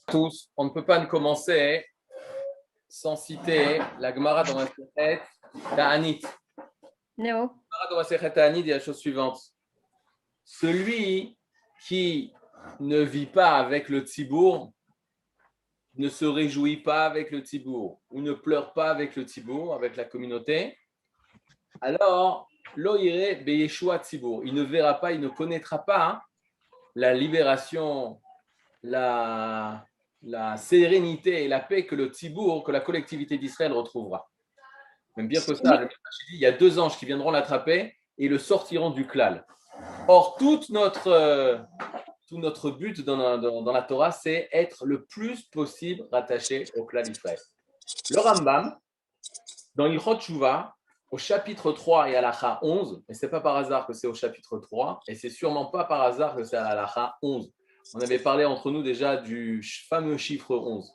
Tous, on ne peut pas commencer sans citer la Gemara dans Masechet Ta'anit. Non. La Gemara dans Masechet Ta'anit dit la chose suivante. Celui qui ne vit pas avec le Tzibour, ne se réjouit pas avec le Tzibour, ou ne pleure pas avec le Tzibour, avec la communauté, alors, lo ire beyeshua Tzibour. Il ne verra pas, il ne connaîtra pas la libération, la sérénité et la paix que le Tzibour, que la collectivité d'Israël retrouvera. Même bien que ça, le Midrash dit, il y a 2 anges qui viendront l'attraper et le sortiront du klal. Or, tout notre but dans la Torah, c'est être le plus possible rattaché au klal d'Israël. Le Rambam, dans Ilchot Tshuva, au chapitre 3 et à l'Acha 11, et ce n'est pas par hasard que c'est au chapitre 3, et c'est sûrement pas par hasard que c'est à l'Acha 11. On avait parlé entre nous déjà du fameux chiffre 11.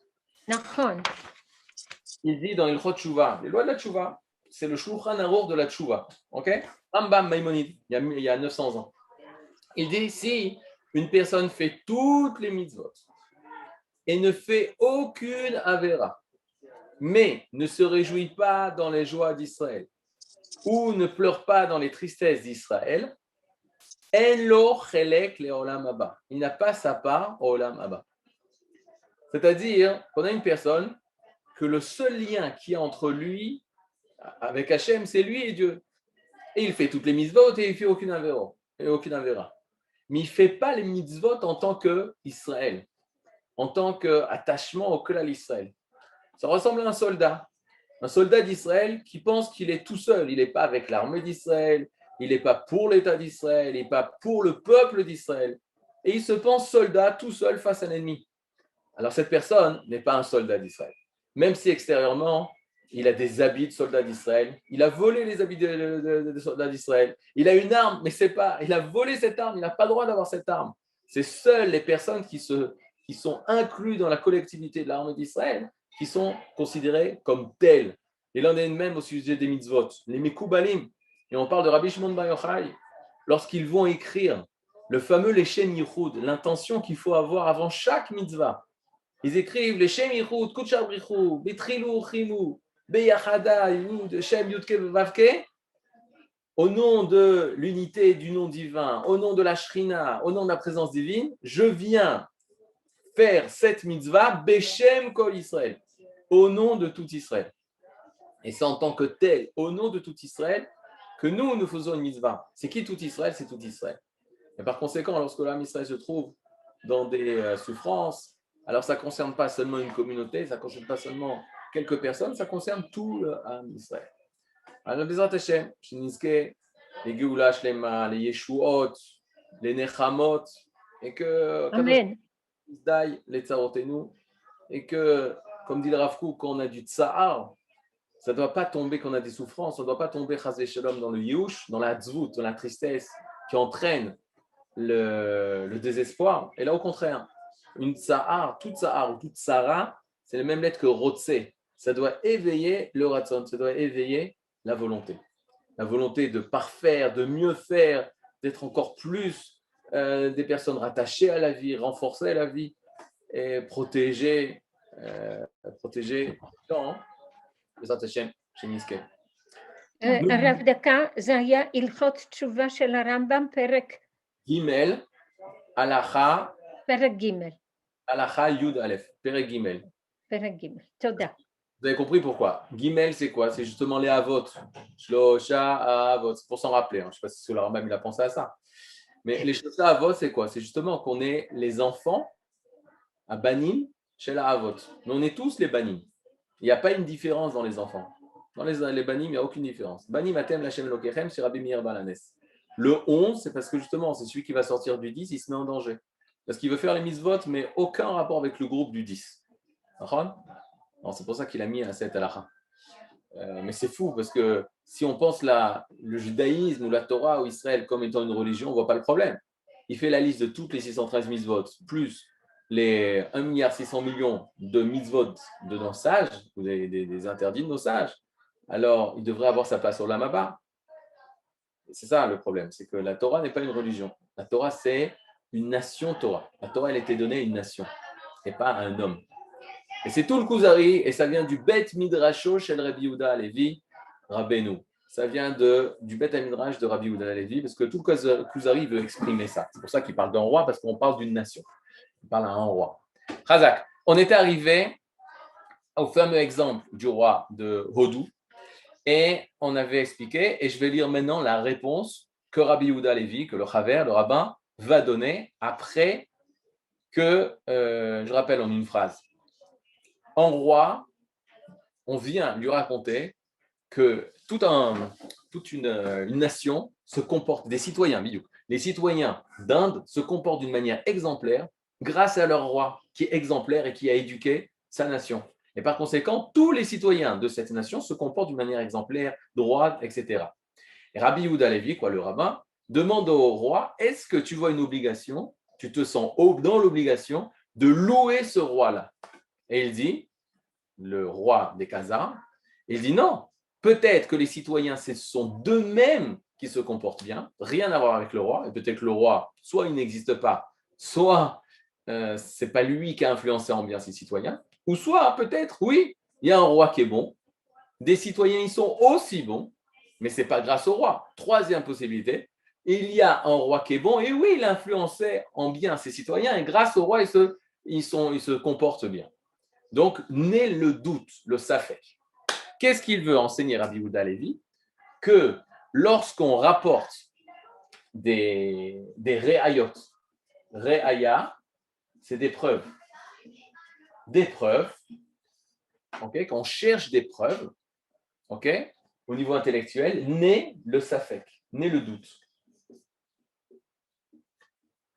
Il dit dans Ilchot Tshuva, les lois de la Tshuva, c'est le Shulchan Aruch de la Tshuva. Ok? Rambam Maïmonide, il y a 900 ans. Il dit si une personne fait toutes les mitzvot et ne fait aucune avéra, mais ne se réjouit pas dans les joies d'Israël ou ne pleure pas dans les tristesses d'Israël, en lo chelek le olam haba. Il n'a pas sa part au olam haba. C'est-à-dire qu'on a une personne que le seul lien qu'il y a entre lui avec Hachem, c'est lui et Dieu. Et il fait toutes les mitzvot et il ne fait aucune avéra. Mais il ne fait pas les mitzvot en tant qu'Israël, en tant qu'attachement au klal Israël. Ça ressemble à un soldat d'Israël qui pense qu'il est tout seul. Il n'est pas avec l'armée d'Israël, il n'est pas pour l'État d'Israël, il n'est pas pour le peuple d'Israël. Et il se pense soldat tout seul face à un ennemi. Alors cette personne n'est pas un soldat d'Israël. Même si extérieurement, il a des habits de soldat d'Israël, il a volé les habits de soldat d'Israël, il a une arme, mais c'est pas, il a volé cette arme, il n'a pas le droit d'avoir cette arme. C'est seules les personnes qui sont incluses dans la collectivité de l'armée d'Israël qui sont considérées comme telles. Et là, on est même au sujet des mitzvot, les Mekoubalim. Et on parle de Rabbi Shimon Bar Yochai. Lorsqu'ils vont écrire le fameux Leshem Yichud, l'intention qu'il faut avoir avant chaque mitzvah, ils écrivent Leshem Yichud, Kuchabrichu, Betrilou, Chimou, Beyachada, Yud, Shem, Yudke, Vavke, au nom de l'unité du nom divin, au nom de la Shrina, au nom de la présence divine, je viens faire cette mitzvah, Beshem Kol Israël, au nom de tout Israël. Et c'est en tant que tel, au nom de tout Israël, que nous faisons une mitzvah. C'est qui tout Israël? C'est tout Israël. Et par conséquent, lorsque l'âme Israël se trouve dans des souffrances, alors ça ne concerne pas seulement une communauté, ça ne concerne pas seulement quelques personnes, ça concerne tout l'âme Israël. Alors, Bezrat Hashem, Shinizke, les Geoula Shlema, les Yeshuot, les Nechamot, et que Amen. les Tsarotenu, et que, comme dit le Rav Kook, quand on a du Tsahar, ça ne doit pas tomber quand on a des souffrances, ça ne doit pas tomber Chazé Shalom dans le Yush, dans la Tzvut, dans la tristesse qui entraîne le désespoir. Et là, au contraire, une Tsahar, toute Tsahar ou toute Tsara, c'est la même lettre que Rotse. Ça doit éveiller le Ratzon, ça doit éveiller la volonté. La volonté de parfaire, de mieux faire, d'être encore plus des personnes rattachées à la vie, renforcer la vie et protéger dans בעזרת השם, שנזכה. הרב דקה, זה היה הלכות תשובה של הרמב"ם, פרק ג' הלכה, פרק ג'. הלכה י' פרק ג'. פרק ג', תודה. Vous avez compris pourquoi? Gimel, c'est quoi? C'est justement les avot. Shlosha avot. C'est pour s'en rappeler. Je ne sais pas si le Rambam il a pensé à ça. Mais les Shlosha avot, c'est quoi? C'est justement qu'on est les enfants à Banim chez la avot. Mais on est tous les Banim. Il n'y a pas une différence dans les enfants. Dans les Banim, il n'y a aucune différence. Banim atem lachem lokechem, c'est Rabbi Meir Balanes. Le 11, c'est parce que justement, c'est celui qui va sortir du 10, il se met en danger. Parce qu'il veut faire les mitzvot, mais aucun rapport avec le groupe du 10. Non, c'est pour ça qu'il a mis un 7 à la mais c'est fou, parce que si on pense le judaïsme ou la Torah ou Israël comme étant une religion, on ne voit pas le problème. Il fait la liste de toutes les 613 mitzvot, plus les 1,6 milliard de mitzvot de nos sages, ou des interdits de nos sages, alors il devrait avoir sa place au Olam Haba. C'est ça le problème, c'est que la Torah n'est pas une religion. La Torah, c'est une nation Torah. La Torah, elle a été donnée à une nation. et pas un homme. Et c'est tout le Kuzari, et ça vient du Bet Midrasho Shel Rabbi Yehuda Halevi Rabbeinu. Ça vient du Bet Midrash de Rabbi Yehuda Halevi, parce que tout le Kuzari veut exprimer ça. C'est pour ça qu'il parle d'un roi, parce qu'on parle d'une nation. Il parle à un roi. Razak, on était arrivé au fameux exemple du roi de Hodou, et on avait expliqué, et je vais lire maintenant la réponse que Rabbi Yehuda Halevi, que le Chaver, le rabbin, va donner après que, je rappelle en une phrase, en roi, on vient lui raconter que toute une nation se comporte, des citoyens, les citoyens d'Inde se comportent d'une manière exemplaire grâce à leur roi qui est exemplaire et qui a éduqué sa nation. Et par conséquent, tous les citoyens de cette nation se comportent d'une manière exemplaire, droite, etc. Et Rabbi Yehuda Halevi, le rabbin, demande au roi, est-ce que tu vois une obligation, tu te sens dans l'obligation de louer ce roi-là? Et il dit, le roi des Khazars, il dit non, peut-être que les citoyens, ce sont d'eux-mêmes qui se comportent bien, rien à voir avec le roi, et peut-être que le roi, soit il n'existe pas, soit ce n'est pas lui qui a influencé en bien ses citoyens, ou soit peut-être, oui, il y a un roi qui est bon, des citoyens, ils sont aussi bons, mais ce n'est pas grâce au roi. Troisième possibilité, il y a un roi qui est bon, et oui, il influençait en bien ses citoyens, et grâce au roi, ils se comportent bien. Donc, naît le doute, le safek. Qu'est-ce qu'il veut enseigner Rabbi Yehuda Halevi? Que lorsqu'on rapporte des réayot, réaya, c'est des preuves. Des preuves, okay, quand on cherche des preuves, okay, au niveau intellectuel, naît le safek, naît le doute.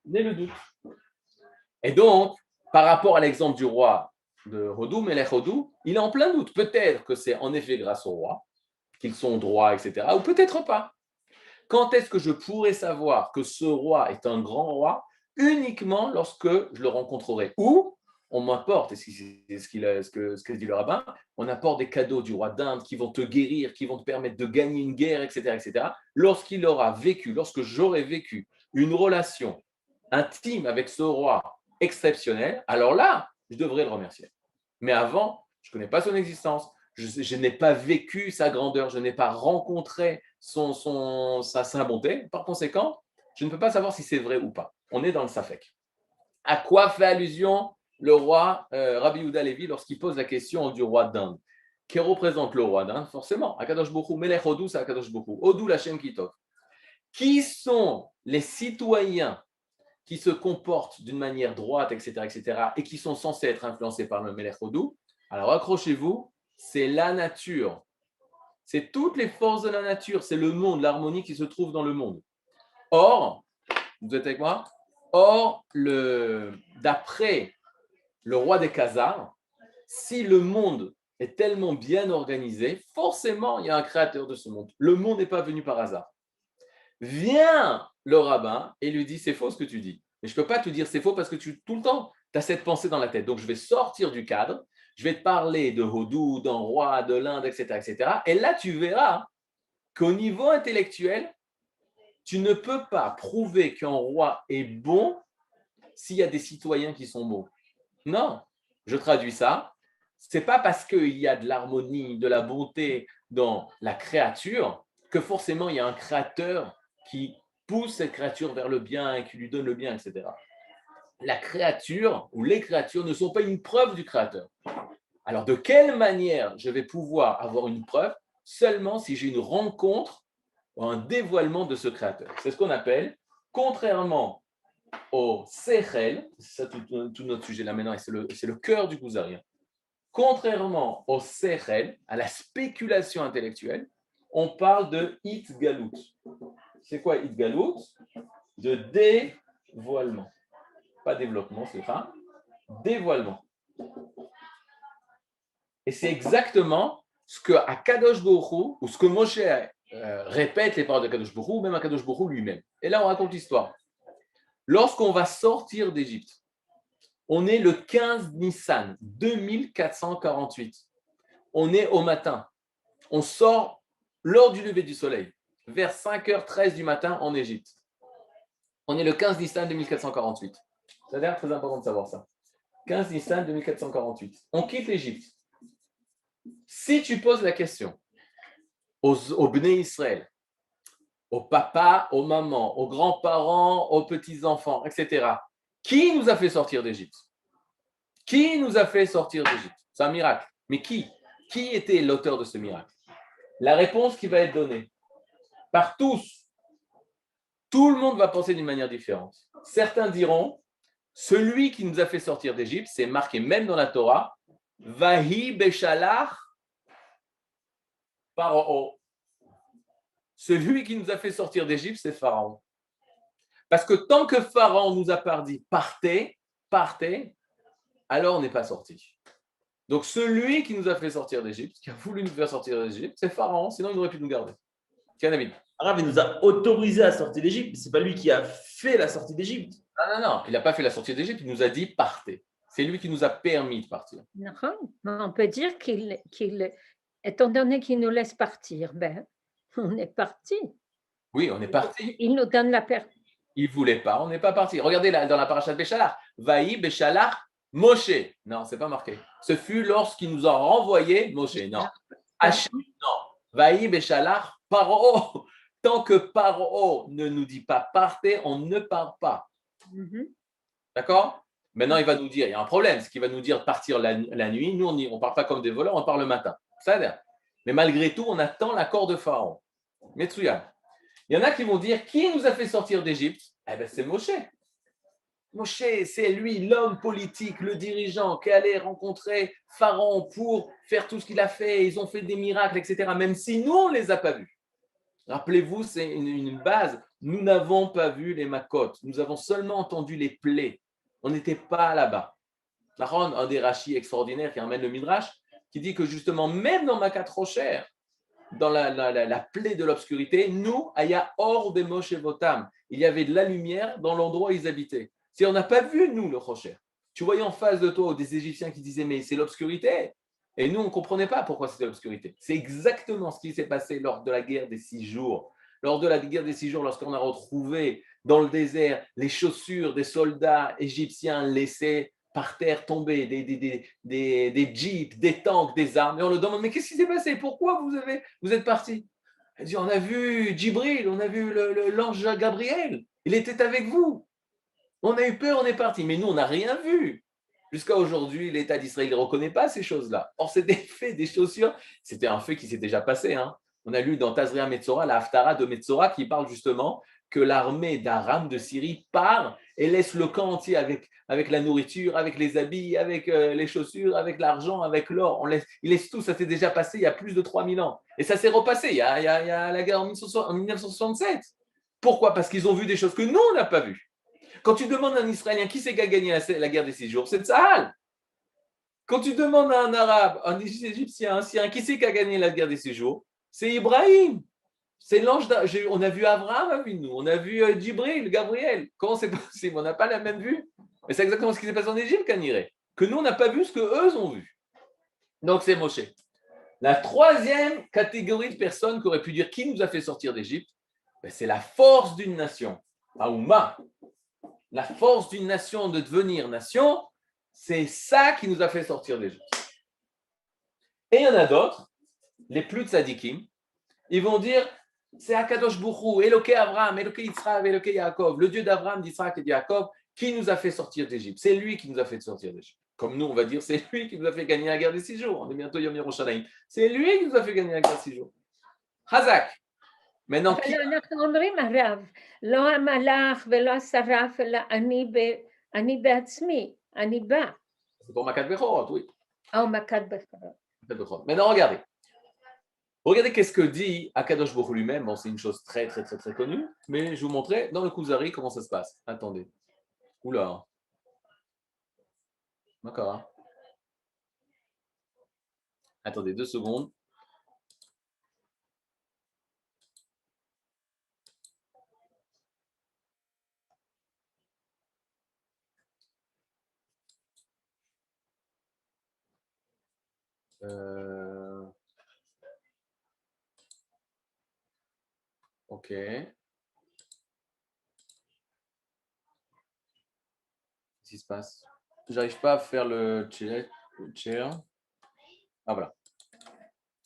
Naît le doute. Et donc, par rapport à l'exemple du roi de Hodou, Melech Hodou, il est en plein doute. Peut-être que c'est en effet grâce au roi, qu'ils sont droits, etc. Ou peut-être pas. Quand est-ce que je pourrais savoir que ce roi est un grand roi? Uniquement lorsque je le rencontrerai. Ou on m'apporte, et c'est ce que dit le rabbin, on apporte des cadeaux du roi d'Inde qui vont te guérir, qui vont te permettre de gagner une guerre, etc. etc. Lorsqu'il aura vécu, lorsque j'aurai vécu une relation intime avec ce roi exceptionnel, alors là, je devrais le remercier. Mais avant, je ne connais pas son existence, je n'ai pas vécu sa grandeur, je n'ai pas rencontré sa bonté. Par conséquent, je ne peux pas savoir si c'est vrai ou pas. On est dans le safek. À quoi fait allusion le roi Rabbi Yehuda Halevi lorsqu'il pose la question du roi d'Inde? Qui représente le roi d'Inde? Forcément, Akadosh Borou, Melech Hodou, c'est Akadosh Borou. Hodou, l'Hashem Kitov. Qui sont les citoyens qui se comportent d'une manière droite, etc., et qui sont censés être influencés par le Melech Hodou? Alors accrochez-vous, c'est la nature. C'est toutes les forces de la nature, c'est le monde, l'harmonie qui se trouve dans le monde. Or, vous êtes avec moi? Or, d'après le roi des Khazars, si le monde est tellement bien organisé, forcément, il y a un créateur de ce monde. Le monde n'est pas venu par hasard. Vient le rabbin et lui dit, c'est faux ce que tu dis. Mais je ne peux pas te dire c'est faux parce que tout le temps, tu as cette pensée dans la tête. Donc, je vais sortir du cadre, je vais te parler de Hodou, d'un roi, de l'Inde, etc., etc. Et là, tu verras qu'au niveau intellectuel, tu ne peux pas prouver qu'un roi est bon s'il y a des citoyens qui sont bons. Non, je traduis ça. Ce n'est pas parce qu'il y a de l'harmonie, de la bonté dans la créature que forcément il y a un créateur qui pousse cette créature vers le bien et qui lui donne le bien, etc. La créature ou les créatures ne sont pas une preuve du créateur. Alors, de quelle manière je vais pouvoir avoir une preuve? Seulement si j'ai une rencontre ou un dévoilement de ce créateur. C'est ce qu'on appelle, contrairement au Sechel, c'est ça tout notre sujet là maintenant, et c'est le cœur du Kuzari. Contrairement au Sechel, à la spéculation intellectuelle, on parle de Itgalut. C'est quoi Itgalut? De dévoilement. Pas développement, c'est ça. Dévoilement. Et c'est exactement ce que Akadosh Baruch Hu, ou ce que Moshe répète les paroles de Akadosh Baruch Hu, ou même Akadosh Baruch Hu lui-même. Et là, on raconte l'histoire. Lorsqu'on va sortir d'Égypte, on est le 15 Nissan 2448. On est au matin. On sort lors du lever du soleil, vers 5h13 du matin en Égypte. On est le 15 Nissan 2448. Ça a l'air très important de savoir ça. 15 Nissan 2448. On quitte l'Égypte. Si tu poses la question aux Bnei Israël, aux papas, aux mamans, aux grands-parents, aux petits-enfants, etc., qui nous a fait sortir d'Égypte? Qui nous a fait sortir d'Égypte? C'est un miracle. Mais qui? Qui était l'auteur de ce miracle? La réponse qui va être donnée par tous, tout le monde va penser d'une manière différente. Certains diront, celui qui nous a fait sortir d'Égypte, c'est marqué même dans la Torah, Vahi Beshalach Pharaon. Celui qui nous a fait sortir d'Égypte, c'est Pharaon. Parce que tant que Pharaon nous a pas dit partez, partez, alors on n'est pas sorti. Donc celui qui nous a fait sortir d'Égypte, qui a voulu nous faire sortir d'Égypte, c'est Pharaon, sinon il aurait pu nous garder. Tiens, David. Arabe, il nous a autorisé à sortir d'Égypte, mais ce n'est pas lui qui a fait la sortie d'Égypte. Non, il n'a pas fait la sortie d'Égypte, il nous a dit partez. C'est lui qui nous a permis de partir. On peut dire étant donné qu'il nous laisse partir, ben, on est parti. Oui, on est parti. Il nous donne la paix. Il ne voulait pas, on n'est pas parti. Regardez là, dans la paracha de Béchalach, Vaï Béchalach Moshe. Non, c'est pas marqué. Ce fut lorsqu'il nous a renvoyé Moshe. Non. Hachem, non. Vaï Béchalach Paro. Tant que Paro ne nous dit pas partez, on ne part pas. D'accord? Maintenant, il va nous dire, il y a un problème, c'est qu'il va nous dire partir la nuit. Nous, on ne part pas comme des voleurs, on part le matin. Ça veut dire. Mais malgré tout, on attend l'accord de Pharaon. Metsuya. Il y en a qui vont dire, qui nous a fait sortir d'Égypte? Eh bien, c'est Moshe. Moshe, c'est lui, l'homme politique, le dirigeant, qui est allé rencontrer Pharaon pour faire tout ce qu'il a fait. Ils ont fait des miracles, etc. Même si nous, on ne les a pas vus. Rappelez-vous, c'est une base. Nous n'avons pas vu les makotes. Nous avons seulement entendu les plaies. On n'était pas là-bas. Un des rachis extraordinaires qui emmène le Midrash, qui dit que justement, même dans Makat Rocher, dans la plaie de l'obscurité, nous, Aya Or de Moshe Votam, il y avait de la lumière dans l'endroit où ils habitaient. Si on n'a pas vu, nous, le Rocher, tu voyais en face de toi des Égyptiens qui disaient, mais c'est l'obscurité. Et nous, on ne comprenait pas pourquoi c'était l'obscurité. C'est exactement ce qui s'est passé lors de la guerre des 6 jours. Lors de la guerre des 6 jours, lorsqu'on a retrouvé dans le désert les chaussures des soldats égyptiens laissées par terre tomber, des jeeps, des tanks, des armes. Et on le demande, mais qu'est-ce qui s'est passé? Pourquoi vous êtes partis? Elle dit, on a vu Djibril, on a vu l'ange Gabriel. Il était avec vous. On a eu peur, on est parti. Mais nous, on n'a rien vu. Jusqu'à aujourd'hui, l'État d'Israël ne reconnaît pas ces choses-là. Or, c'était fait des chaussures. C'était un fait qui s'est déjà passé. On a lu dans Tazria Metzora, la Haftara de Metzora, qui parle justement que l'armée d'Aram de Syrie part et laisse le camp entier avec la nourriture, avec les habits, avec les chaussures, avec l'argent, avec l'or. Ils laissent tout. Ça s'est déjà passé il y a plus de 3000 ans. Et ça s'est repassé il y a la guerre en 1967. Pourquoi? Parce qu'ils ont vu des choses que nous, on n'a pas vues. Quand tu demandes à un Israélien qui c'est qui a gagné la guerre des 6 jours, c'est Tsahal. Quand tu demandes à un Arabe, un Égyptien, un Syrien, qui c'est qui a gagné la guerre des 6 jours, c'est Ibrahim. C'est l'ange. On a vu Abraham avec nous, on a vu Djibril, Gabriel. Comment c'est possible? On n'a pas la même vue. Mais c'est exactement ce qui s'est passé en Égypte, Kaniré. Que nous, on n'a pas vu ce qu'eux ont vu. Donc, c'est Moshe. La troisième catégorie de personnes qui auraient pu dire qui nous a fait sortir d'Égypte, c'est la force d'une nation. Aouma. La force d'une nation de devenir nation, c'est ça qui nous a fait sortir d'Égypte. Et il y en a d'autres, les plus tzadikim, ils vont dire, c'est Akadosh Bourou, Eloké Abraham, Eloké Yitzhak, Eloké Yaakov, le Dieu d'Abraham, d'Israël et de Yaakov, qui nous a fait sortir d'Égypte. C'est lui qui nous a fait sortir d'Égypte. Comme nous, on va dire, c'est lui qui nous a fait gagner la guerre des 6 jours. On est bientôt Yom Yerushalayim. C'est lui qui nous a fait gagner la guerre des 6 jours. Hazak. Maintenant, qui... אנחנו אומרים הרב, לא המלאך ולא השרף, אלא אני בעצמי, אני בא. C'est pour Makat Bechorot, oui. או מכת בכורות. Maintenant, regardez. Regardez qu'est-ce que dit Akadosh Baruch Hu lui-même. Bon, c'est une chose très, très, très, très connue, mais je vous montrerai dans le Kuzari comment ça se passe. Attendez. Oula. D'accord. Hein. Attendez 2 secondes. Ok. Qu'est-ce qui se passe? j'arrive pas à faire le chair. Ah voilà.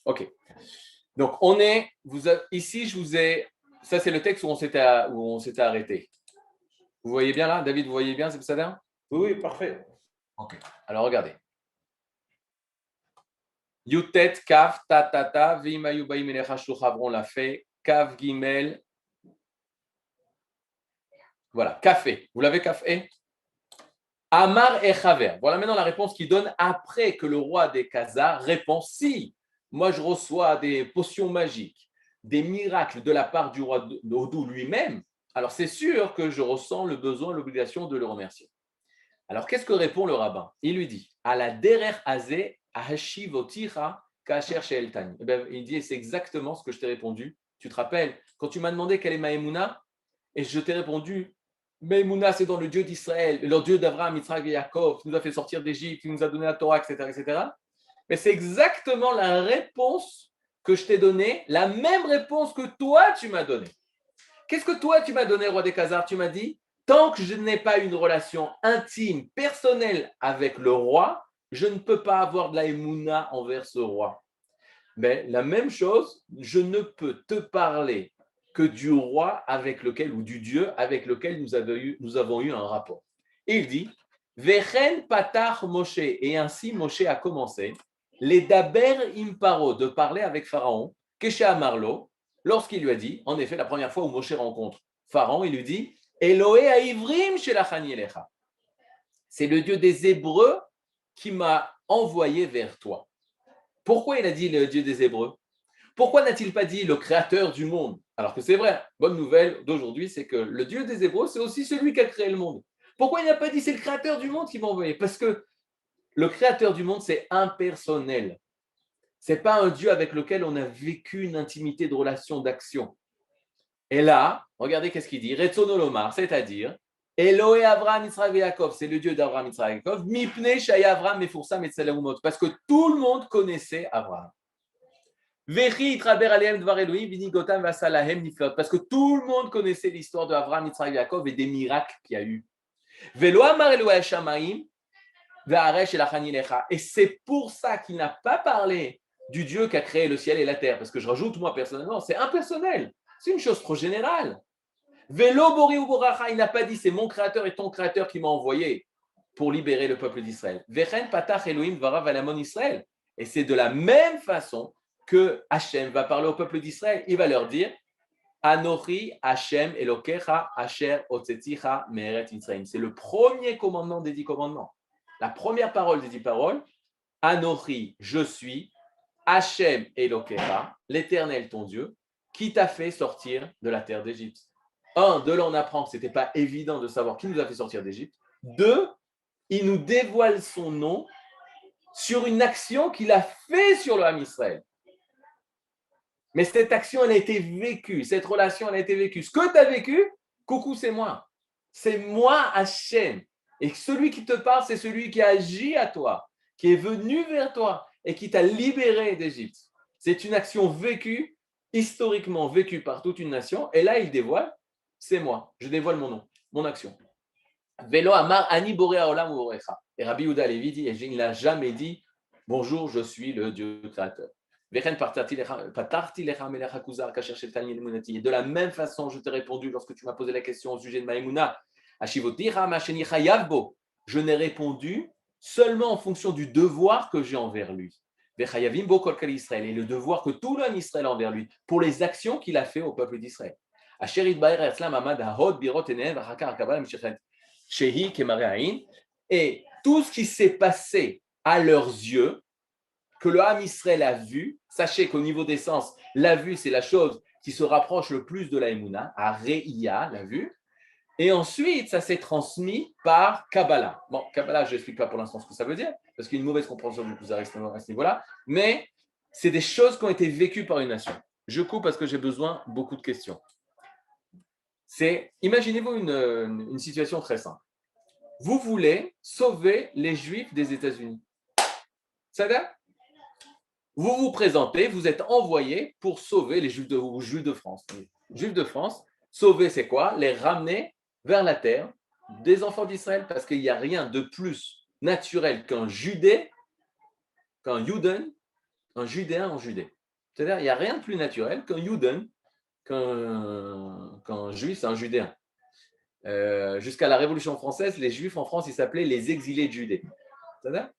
Ok. Donc on est, ici je vous ai, ça c'est le texte où on s'était arrêté. Vous voyez bien là, David, vous voyez bien, c'est ça? Oui, parfait. Ok. Alors regardez. Yutet, Kaf, Tatata, Vimayu Baim Elecha Shluchavron l'a fait, Kaf Gimel. Voilà, café. Vous l'avez café? Amar et Chaver. Voilà maintenant la réponse qu'il donne après que le roi des Khazars répond si moi je reçois des potions magiques, des miracles de la part du roi d'Odou lui-même, alors c'est sûr que je ressens le besoin, l'obligation de le remercier. Alors qu'est-ce que répond le rabbin? Il lui dit à la derer azé ahashivotira kasher she'eltani. Il dit c'est exactement ce que je t'ai répondu. Tu te rappelles quand tu m'as demandé quelle est ma émouna et je t'ai répondu Maïmouna, c'est dans le Dieu d'Israël, le Dieu d'Abraham, Yitzhak et Yaakov, qui nous a fait sortir d'Égypte, qui nous a donné la Torah, etc., etc. Mais c'est exactement la réponse que je t'ai donnée, la même réponse que toi, tu m'as donnée. Qu'est-ce que toi, tu m'as donné, roi des Khazars? Tu m'as dit, tant que je n'ai pas une relation intime, personnelle avec le roi, je ne peux pas avoir de la émouna envers ce roi. Mais la même chose, je ne peux te parler que du roi avec lequel, ou du Dieu avec lequel nous avons eu un rapport. Et il dit, Vechen patar Moshe, et ainsi Moshe a commencé, les daber imparo, de parler avec Pharaon, Kesha Amarlo, lorsqu'il lui a dit, en effet, la première fois où Moshe rencontre Pharaon, il lui dit, Eloé aivrim shelachani elecha. C'est le Dieu des Hébreux qui m'a envoyé vers toi. Pourquoi il a dit le Dieu des Hébreux? Pourquoi n'a-t-il pas dit le créateur du monde? Alors que c'est vrai, bonne nouvelle d'aujourd'hui, c'est que le Dieu des Hébreux, c'est aussi celui qui a créé le monde. Pourquoi il n'a pas dit c'est le créateur du monde qui m'a envoyé? Parce que le créateur du monde, c'est impersonnel. Ce n'est pas un Dieu avec lequel on a vécu une intimité de relation, d'action. Et là, regardez qu'est-ce qu'il dit. Retsonolomar, c'est-à-dire Eloé Avraham, Israël et Yaakov, c'est le Dieu d'Abraham, Israël et Yaakov. Mipne Shaya Avraham, Mefursam et Tsalaumot, parce que tout le monde connaissait Abraham. Parce que tout le monde connaissait l'histoire d'Abraham, Yitzhak et Yaakov et des miracles qu'il y a eu. Et c'est pour ça qu'il n'a pas parlé du Dieu qui a créé le ciel et la terre. Parce que je rajoute, moi personnellement, c'est impersonnel. C'est une chose trop générale. Il n'a pas dit c'est mon créateur et ton créateur qui m'a envoyé pour libérer le peuple d'Israël. Et c'est de la même façon que Hachem va parler au peuple d'Israël. Il va leur dire Anochi Hachem Elokecha Asher Otzeticha Me'eret Mitzrayim. C'est le premier commandement des 10 commandements. La première parole des 10 paroles Anochi, je suis, Hachem Elokecha, l'Éternel ton Dieu, qui t'a fait sortir de la terre d'Égypte. De là on apprend que ce n'était pas évident de savoir qui nous a fait sortir d'Égypte. 2, il nous dévoile son nom sur une action qu'il a fait sur le Ham Israël. Mais cette action, elle a été vécue. Cette relation, elle a été vécue. Ce que tu as vécu, coucou, c'est moi. C'est moi, Hachem. Et celui qui te parle, c'est celui qui a agi à toi, qui est venu vers toi et qui t'a libéré d'Égypte. C'est une action vécue, historiquement vécue par toute une nation. Et là, il dévoile, c'est moi. Je dévoile mon nom, mon action. Velo Amar Ani Borea Olam Uorecha. Et Rabbi Yehuda Levi dit, et il n'a jamais dit, bonjour, je suis le Dieu créateur. Et de la même façon, je t'ai répondu lorsque tu m'as posé la question au sujet de Maïmouna. Je n'ai répondu seulement en fonction du devoir que j'ai envers lui. Et le devoir que tout l'homme Israël a envers lui, pour les actions qu'il a fait au peuple d'Israël. Et tout ce qui s'est passé à leurs yeux, que le Ham Israël a vu, sachez qu'au niveau des sens, la vue, c'est la chose qui se rapproche le plus de la Emouna, à Re'ia, la vue. Et ensuite, ça s'est transmis par Kabbalah. Bon, Kabbalah, je n'explique pas pour l'instant ce que ça veut dire, parce qu'il y a une mauvaise compréhension du Kuzar à ce niveau-là, mais c'est des choses qui ont été vécues par une nation. Je coupe parce que j'ai besoin de beaucoup de questions. Imaginez-vous une situation très simple. Vous voulez sauver les Juifs des États-Unis. Ça va? Vous vous présentez, vous êtes envoyé pour sauver les Juifs de France. Les Juifs de France, sauver c'est quoi? Les ramener vers la terre des enfants d'Israël, parce qu'il n'y a rien de plus naturel qu'un Judée, qu'un Juden, un Judéen en Judée. C'est-à-dire, il n'y a rien de plus naturel qu'un Juden, qu'un Juif, c'est un Judéen. Jusqu'à la Révolution française, les Juifs en France, ils s'appelaient les exilés de Judée. C'est-à-dire,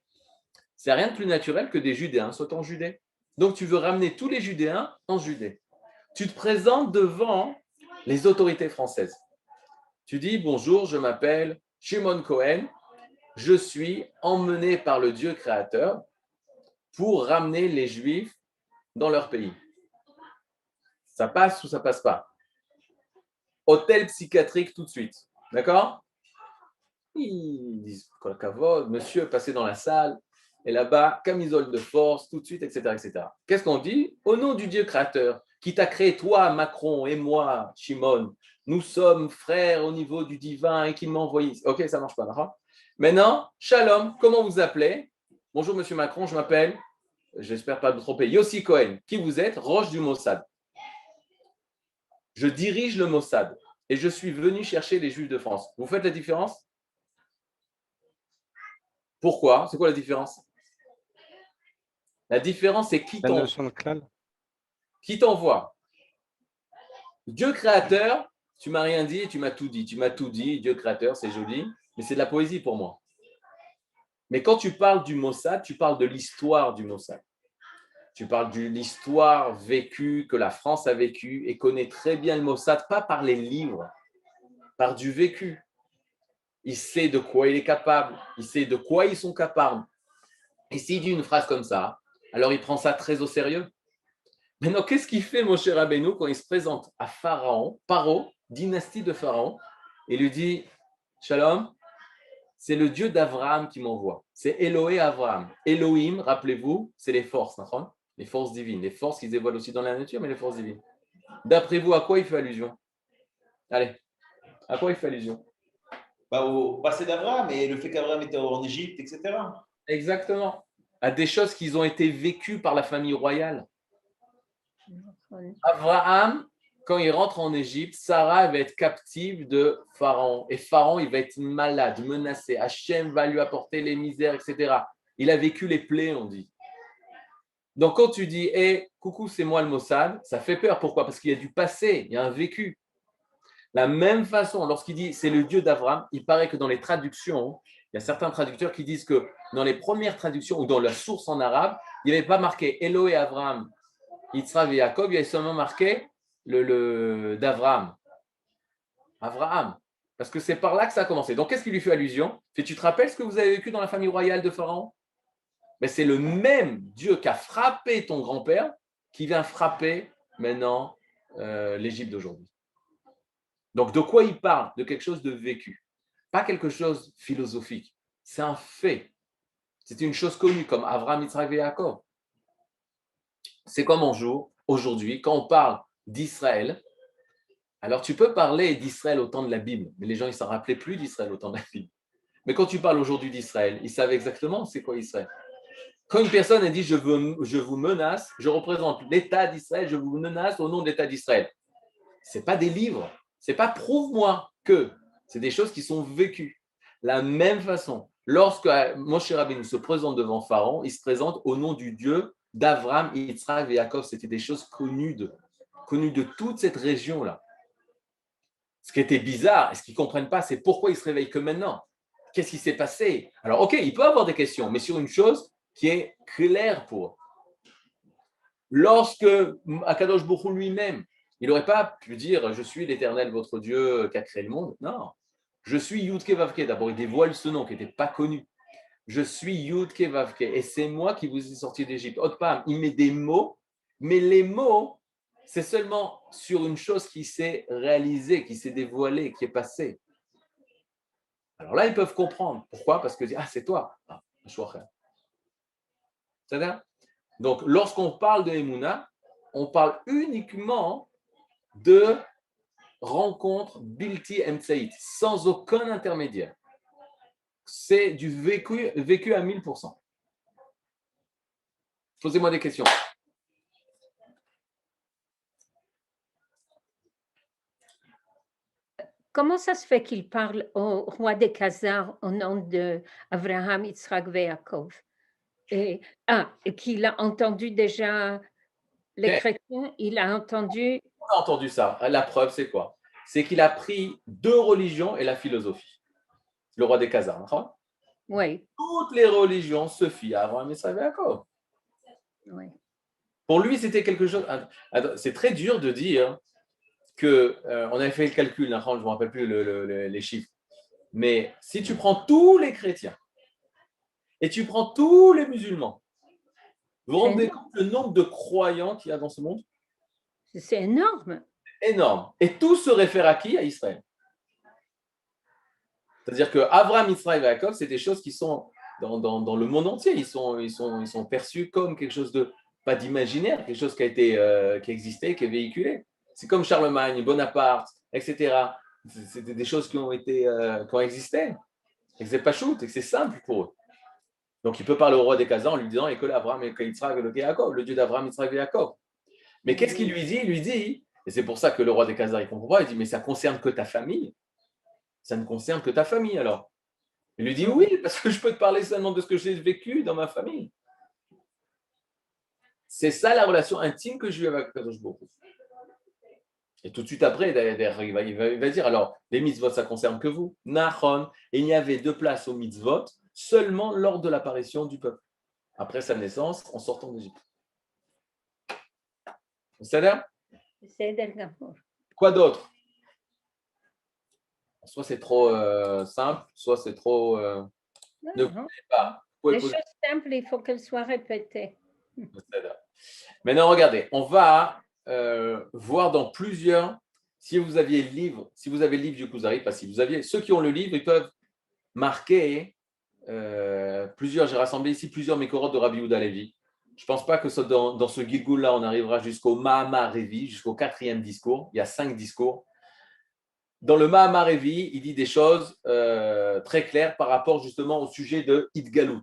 c'est rien de plus naturel que des Judéens soient en Judée. Donc, tu veux ramener tous les Judéens en Judée. Tu te présentes devant les autorités françaises. Tu dis, bonjour, je m'appelle Shimon Cohen, je suis emmené par le Dieu créateur pour ramener les Juifs dans leur pays. Ça passe ou ça passe pas? Hôtel psychiatrique tout de suite. D'accord? Ils disent, monsieur, passez dans la salle, et là-bas, camisole de force, tout de suite, etc. etc. Qu'est-ce qu'on dit? Au nom du Dieu créateur, qui t'a créé, toi, Macron, et moi, Shimon, nous sommes frères au niveau du divin et qui m'a envoyé. Ok, ça marche pas, d'accord? Maintenant, shalom, comment vous appelez? Bonjour, monsieur Macron, je m'appelle, j'espère pas me tromper, Yossi Cohen. Qui vous êtes? Roche du Mossad. Je dirige le Mossad et je suis venu chercher les Juifs de France. Vous faites la différence? Pourquoi? C'est quoi la différence? La différence, c'est qui La t'envoie. notion de klal. Qui t'envoie? Dieu créateur, tu m'as rien dit et tu m'as tout dit. Tu m'as tout dit, Dieu créateur, c'est joli, mais c'est de la poésie pour moi. Mais quand tu parles du Mossad, tu parles de l'histoire du Mossad. Tu parles de l'histoire vécue, que la France a vécue et connaît très bien le Mossad, pas par les livres, par du vécu. Il sait de quoi il est capable, il sait de quoi ils sont capables. Et s'il dit une phrase comme ça, alors il prend ça très au sérieux. Maintenant, qu'est-ce qu'il fait, mon cher Rabbeinu, quand il se présente à Pharaon, Paro, dynastie de Pharaon, et lui dit, Shalom, c'est le Dieu d'Abraham qui m'envoie. C'est Elohé Abraham. Elohim, rappelez-vous, c'est les forces, hein, les forces divines, les forces qui se dévoilent aussi dans la nature, mais les forces divines. D'après vous, à quoi il fait allusion? Allez, à quoi il fait allusion? Au passé d'Abraham et le fait qu'Abraham était en Égypte, etc. Exactement. À des choses qui ont été vécues par la famille royale. Abraham, quand il rentre en Égypte, Sarah va être captive de Pharaon. Et Pharaon, il va être malade, menacé. Hachem va lui apporter les misères, etc. Il a vécu les plaies, on dit. Donc, quand tu dis, hey, coucou, c'est moi le Mossad, ça fait peur. Pourquoi? Parce qu'il y a du passé, il y a un vécu. La même façon, lorsqu'il dit c'est le Dieu d'Abraham, il paraît que dans les traductions, il y a certains traducteurs qui disent que dans les premières traductions ou dans la source en arabe, il n'y avait pas marqué Elohé Abraham, Yitzhak et Jacob, il y avait seulement marqué le d'Abraham. Abraham. Parce que c'est par là que ça a commencé. Donc, qu'est-ce qui lui fait allusion? Tu te rappelles ce que vous avez vécu dans la famille royale de Pharaon? Mais c'est le même Dieu qui a frappé ton grand-père qui vient frapper maintenant l'Égypte d'aujourd'hui. Donc, de quoi il parle? De quelque chose de vécu. Pas quelque chose philosophique. C'est un fait. C'est une chose connue, comme Abraham, Yitzhak et Jacob. C'est comme aujourd'hui, quand on parle d'Israël, alors tu peux parler d'Israël au temps de la Bible, mais les gens, ils ne s'en rappelaient plus d'Israël au temps de la Bible. Mais quand tu parles aujourd'hui d'Israël, ils savent exactement c'est quoi Israël. Quand une personne a dit je vous menace, je représente l'État d'Israël, je vous menace au nom de l'État d'Israël. Ce n'est pas des livres, ce n'est pas prouve-moi que, c'est des choses qui sont vécues. La même façon, lorsque Moshe Rabbeinu se présente devant Pharaon, il se présente au nom du Dieu d'Abraham, Yitzhak et Jacob. C'était des choses connues de toute cette région-là. Ce qui était bizarre, et ce qu'ils ne comprennent pas, c'est pourquoi ils se réveillent que maintenant. Qu'est-ce qui s'est passé? Alors, ok, il peut avoir des questions, mais sur une chose qui est claire pour eux. Lorsque Akadosh Baruch Hu lui-même, il n'aurait pas pu dire « Je suis l'Éternel, votre Dieu qui a créé le monde ». Non. Je suis Yudke Vavke. D'abord, il dévoile ce nom qui n'était pas connu. Je suis Yudke Vavke. Et c'est moi qui vous ai sorti d'Égypte. Otpam, il met des mots, mais les mots, c'est seulement sur une chose qui s'est réalisée, qui s'est dévoilée, qui est passée. Alors là, ils peuvent comprendre. Pourquoi? Parce que c'est toi. C'est-à-dire? Donc, lorsqu'on parle de Emouna, on parle uniquement de rencontre Bilti Emtsaït, sans aucun intermédiaire. C'est du vécu à 1000%. Posez-moi des questions. comment ça se fait qu'il parle au roi des Khazars au nom d'Abraham, Yitzhak et Yaakov? Et qu'il a entendu déjà les Ok. chrétiens, il a entendu On a entendu ça. La preuve, c'est quoi? C'est qu'il a pris deux religions et la philosophie. Le roi des Khazars. D'accord. oui, Toutes les religions se fient à Abraham, Yitzhak et Yaakov. oui. Pour lui, c'était quelque chose. C'est très dur de dire que on avait fait le calcul. Je ne me rappelle plus les chiffres. Mais si tu prends tous les chrétiens et tu prends tous les musulmans, vous vous rendez compte le nombre de croyants qu'il y a dans ce monde? C'est énorme. Énorme. Et tout se réfère à qui? À Israël. C'est-à-dire que Abraham, Israël et Jacob, c'est des choses qui sont dans le monde entier. Ils sont perçus comme quelque chose de, pas d'imaginaire, quelque chose qui a existé, qui est véhiculé. C'est comme Charlemagne, Bonaparte, etc. C'était des choses qui ont existé. Et que c'est pas shoot, et que c'est simple pour eux. Donc il peut parler au roi des Khazars en lui disant École Abraham et Yitzhak et Jacob, le Dieu d'Abraham, Yitzhak et Jacob. Mais qu'est-ce qu'il lui dit? Il lui dit, et c'est pour ça que le roi des Khazars il comprend pas, il dit mais ça concerne que ta famille. Ça ne concerne que ta famille alors. Il lui dit oui, parce que je peux te parler seulement de ce que j'ai vécu dans ma famille. C'est ça la relation intime que je vis avec Kadosh Baruch Hu. Et tout de suite après, il va dire alors, les mitzvot, ça concerne que vous. Nahon, et il y avait de place aux mitzvot seulement lors de l'apparition du peuple. Après sa naissance, en sortant d'Égypte. C'est-à-dire quoi d'autre? Soit c'est trop simple, soit c'est trop. Ne Non, pas. les choses simples, il faut qu'elles soient répétées. Maintenant, regardez, on va voir dans plusieurs. Si vous avez le livre du Kuzari, pas si vous aviez, ceux qui ont le livre, ils peuvent marquer plusieurs. J'ai rassemblé ici plusieurs mécorotes de Rabbi Yehuda Levi. Je ne pense pas que dans ce Gilgul-là, on arrivera jusqu'au Mahamar Revi, jusqu'au 4e discours. Il y a 5 discours. Dans le Mahamar Revi, il dit des choses très claires par rapport justement au sujet de Idgalut.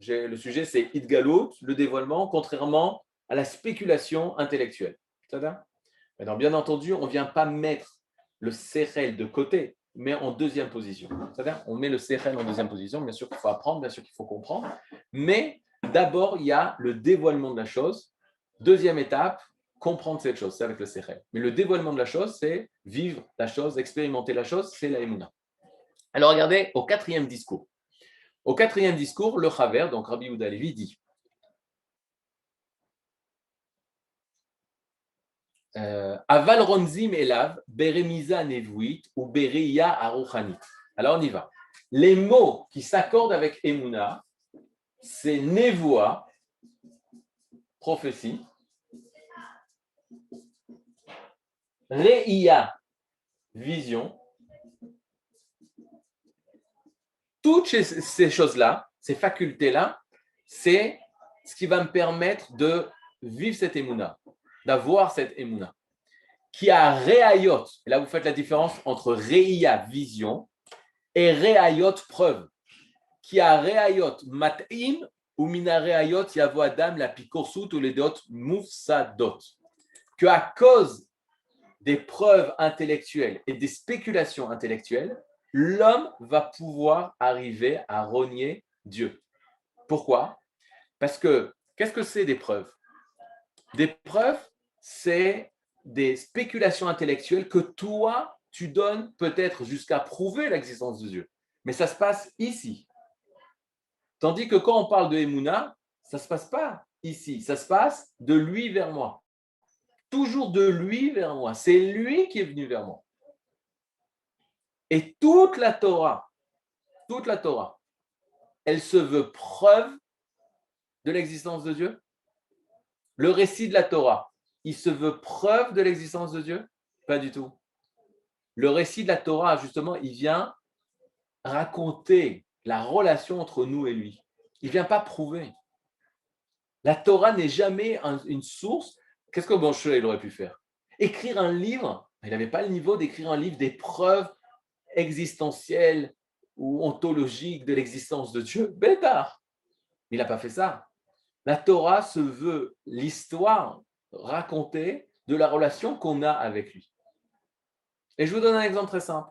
Le sujet, c'est Idgalut, le dévoilement, contrairement à la spéculation intellectuelle. Maintenant, bien entendu, on ne vient pas mettre le Sechel de côté, mais en deuxième position. C'est-à-dire, on met le Sechel en deuxième position. Bien sûr qu'il faut apprendre, bien sûr qu'il faut comprendre. Mais d'abord, il y a le dévoilement de la chose. Deuxième étape, comprendre cette chose, c'est avec le Sechel. Mais le dévoilement de la chose, c'est vivre la chose, expérimenter la chose, c'est la Emouna. Alors, regardez, au 4e discours. Au 4e discours, le Chaver, donc Rabbi Yehuda Levi, dit Aval ronzim elav, beremiza nevuit ou bereya aruchanit. Alors, on y va. Les mots qui s'accordent avec Emouna, c'est nevoa, prophétie, Re'ia, vision. Toutes ces choses-là, ces facultés-là, c'est ce qui va me permettre de vivre cette émouna, d'avoir cette émouna. Qui a Re'ayot, et là vous faites la différence entre Re'ia, vision, et Re'ayot, preuve. Qui a Re'ayot, mat'im, ou mina Re'ayot, yavo adam, la pikorsut, ou les dot, mufsadot. Que à cause des preuves intellectuelles et des spéculations intellectuelles, l'homme va pouvoir arriver à renier Dieu. Pourquoi? Parce que, qu'est-ce que c'est des preuves? Des preuves, c'est des spéculations intellectuelles que toi, tu donnes peut-être jusqu'à prouver l'existence de Dieu. Mais ça se passe ici. Tandis que quand on parle de Emouna, ça ne se passe pas ici, ça se passe de lui vers moi. Toujours de lui vers moi. C'est lui qui est venu vers moi. Et toute la Torah, elle se veut preuve de l'existence de Dieu. Le récit de la Torah, il se veut preuve de l'existence de Dieu? Pas du tout. Le récit de la Torah, justement, il vient raconter la relation entre nous et lui. Il ne vient pas prouver. La Torah n'est jamais une source. Qu'est-ce que Moshe il aurait pu faire? Écrire un livre, il n'avait pas le niveau d'écrire un livre des preuves existentielles ou ontologiques de l'existence de Dieu. Bétard. Il n'a pas fait ça. La Torah se veut l'histoire racontée de la relation qu'on a avec lui. Et je vous donne un exemple très simple.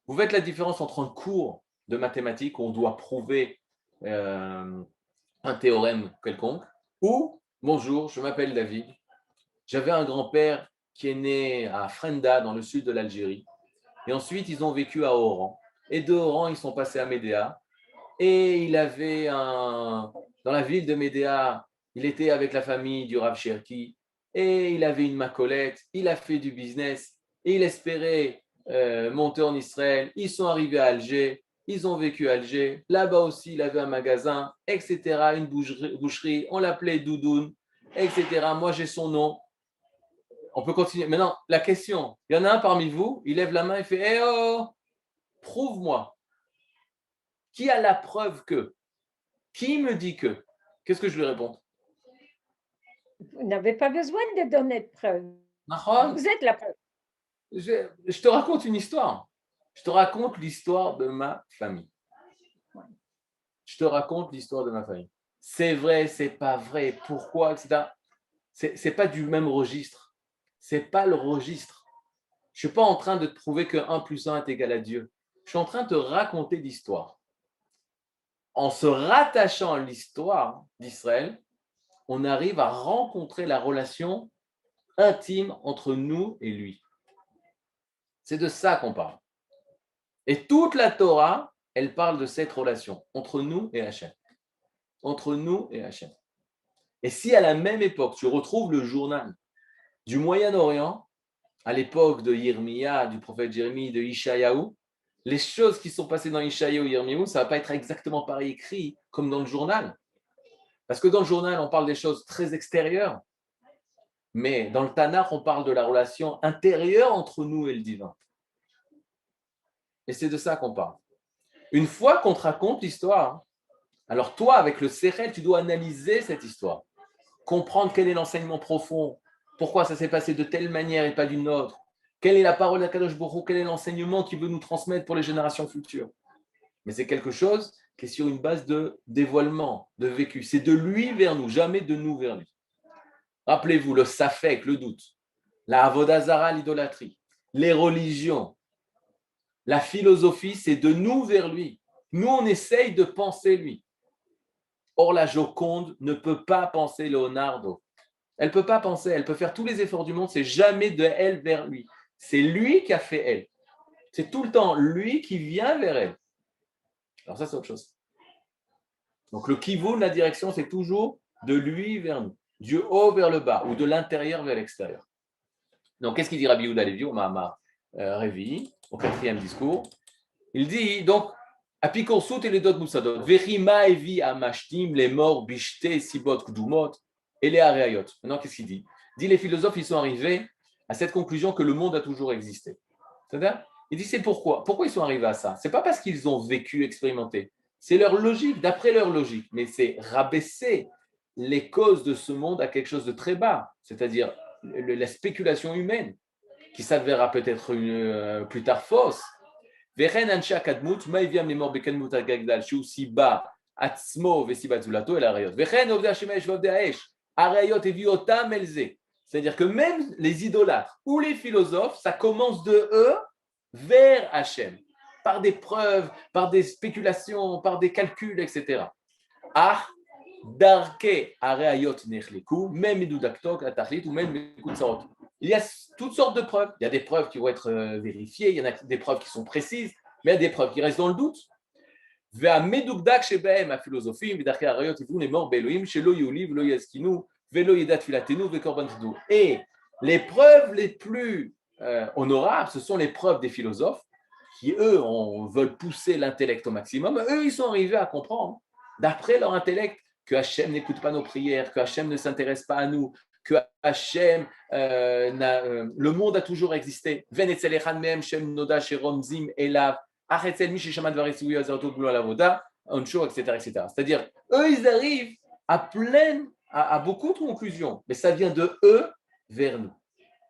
Vous faites la différence entre un cours de mathématiques où on doit prouver un théorème quelconque, ou bonjour, je m'appelle David, j'avais un grand-père qui est né à Frenda, dans le sud de l'Algérie, et ensuite ils ont vécu à Oran, et de Oran ils sont passés à Médéa, et il avait dans la ville de Médéa, il était avec la famille du Rav Cherki, et il avait une macolette, il a fait du business, et il espérait monter en Israël. Ils sont arrivés à Alger, ils ont vécu à Alger. Là-bas aussi, il avait un magasin, etc., une boucherie. On l'appelait Doudoun, etc. Moi, j'ai son nom. On peut continuer. Maintenant, la question, il y en a un parmi vous, il lève la main et fait Eh oh, prouve-moi. Qui a la preuve que? Qui me dit que? Qu'est-ce que je lui réponds? Vous n'avez pas besoin de donner de preuves. Nahon, Vous êtes la preuve. je te raconte une histoire. Je te raconte l'histoire de ma famille. Je te raconte l'histoire de ma famille. C'est vrai, c'est pas vrai, pourquoi, etc. C'est pas du même registre. C'est pas le registre. Je suis pas en train de te prouver que 1 plus 1 est égal à Dieu. Je suis en train de te raconter l'histoire. En se rattachant à l'histoire d'Israël, on arrive à rencontrer la relation intime entre nous et lui. C'est de ça qu'on parle. Et toute la Torah, elle parle de cette relation entre nous et Hachem. Entre nous et Hachem. Et si à la même époque, tu retrouves le journal du Moyen-Orient, à l'époque de Yirmiya, du prophète Jérémie, de Ishayahu, les choses qui sont passées dans Ishayahu et Yirmiyahu, ça ne va pas être exactement pareil écrit comme dans le journal. Parce que dans le journal, on parle des choses très extérieures, mais dans le Tanakh, on parle de la relation intérieure entre nous et le divin. Et c'est de ça qu'on parle. Une fois qu'on te raconte l'histoire, alors toi, avec le Sechel, tu dois analyser cette histoire, comprendre quel est l'enseignement profond, pourquoi ça s'est passé de telle manière et pas d'une autre, quelle est la parole d'Akadosh Baruch Hu, quel est l'enseignement qu'il veut nous transmettre pour les générations futures. Mais c'est quelque chose qui est sur une base de dévoilement, de vécu. C'est de lui vers nous, jamais de nous vers lui. Rappelez-vous, le safek, le doute, la avodazara, l'idolâtrie, les religions, la philosophie, c'est de nous vers lui. Nous, on essaye de penser lui. Or, la Joconde ne peut pas penser Leonardo. Elle ne peut pas penser, elle peut faire tous les efforts du monde, c'est jamais de elle vers lui. C'est lui qui a fait elle. C'est tout le temps lui qui vient vers elle. Alors ça, c'est autre chose. Donc le kivun, la direction, c'est toujours de lui vers nous. Du haut vers le bas ou de l'intérieur vers l'extérieur. Donc qu'est-ce qu'il dit Rabbi Yehuda Levi au Mahamar Revi, au 4e discours? Il dit donc Apikorsut et les dot moussadot, Verima evi amashtim, les morts, bishte, sibot, kdumot, et les areayot. Maintenant, qu'est-ce qu'il dit? Il dit les philosophes, ils sont arrivés à cette conclusion que le monde a toujours existé. C'est-à-dire, il dit c'est pourquoi? Pourquoi ils sont arrivés à ça? C'est pas parce qu'ils ont vécu, expérimenté. C'est leur logique, d'après leur logique. Mais c'est rabaisser les causes de ce monde à quelque chose de très bas, c'est-à-dire la spéculation humaine, qui s'avérera peut-être plus tard fausse. וכן אנשי הקדמות, מה הביאם לאמור בקדמות הגדל, שהוא סיבה עצמו וסיבת זולתו אל האריות. וכן עובדי השמש ועובדי האש, האריות הביאו אותם אל זה. C'est-à-dire que même les idolâtres ou les philosophes, ça commence de eux vers Hachem, par des preuves, par des spéculations, par des calculs, etc. Ah, darke areayot nechleku, même medudaktok atachlit ou même mekutsarot. Il y a toutes sortes de preuves. Il y a des preuves qui vont être vérifiées, il y en a des preuves qui sont précises, mais il y a des preuves qui restent dans le doute. והמדוקדק שבהם הפילוסופים ודרכי האריות הביאו לאמור באלוהים שלא יולי ולא יזקינו ולא ידע תפילתנו וקורבן תדור. Et les preuves les plus honorables, ce sont les preuves des philosophes qui, eux, veulent pousser l'intellect au maximum. Eux, ils sont arrivés à comprendre, d'après leur intellect, que Hachem n'écoute pas nos prières, que Hachem ne s'intéresse pas à nous, que Hachem, le monde a toujours existé. Venetzelechan mehem shem noda sheromzim elav, achetzel mi sheshamad varesuyo azarto blo alavoda, oncho, etc., etc. C'est-à-dire, eux, ils arrivent à beaucoup de conclusions, mais ça vient de eux vers nous.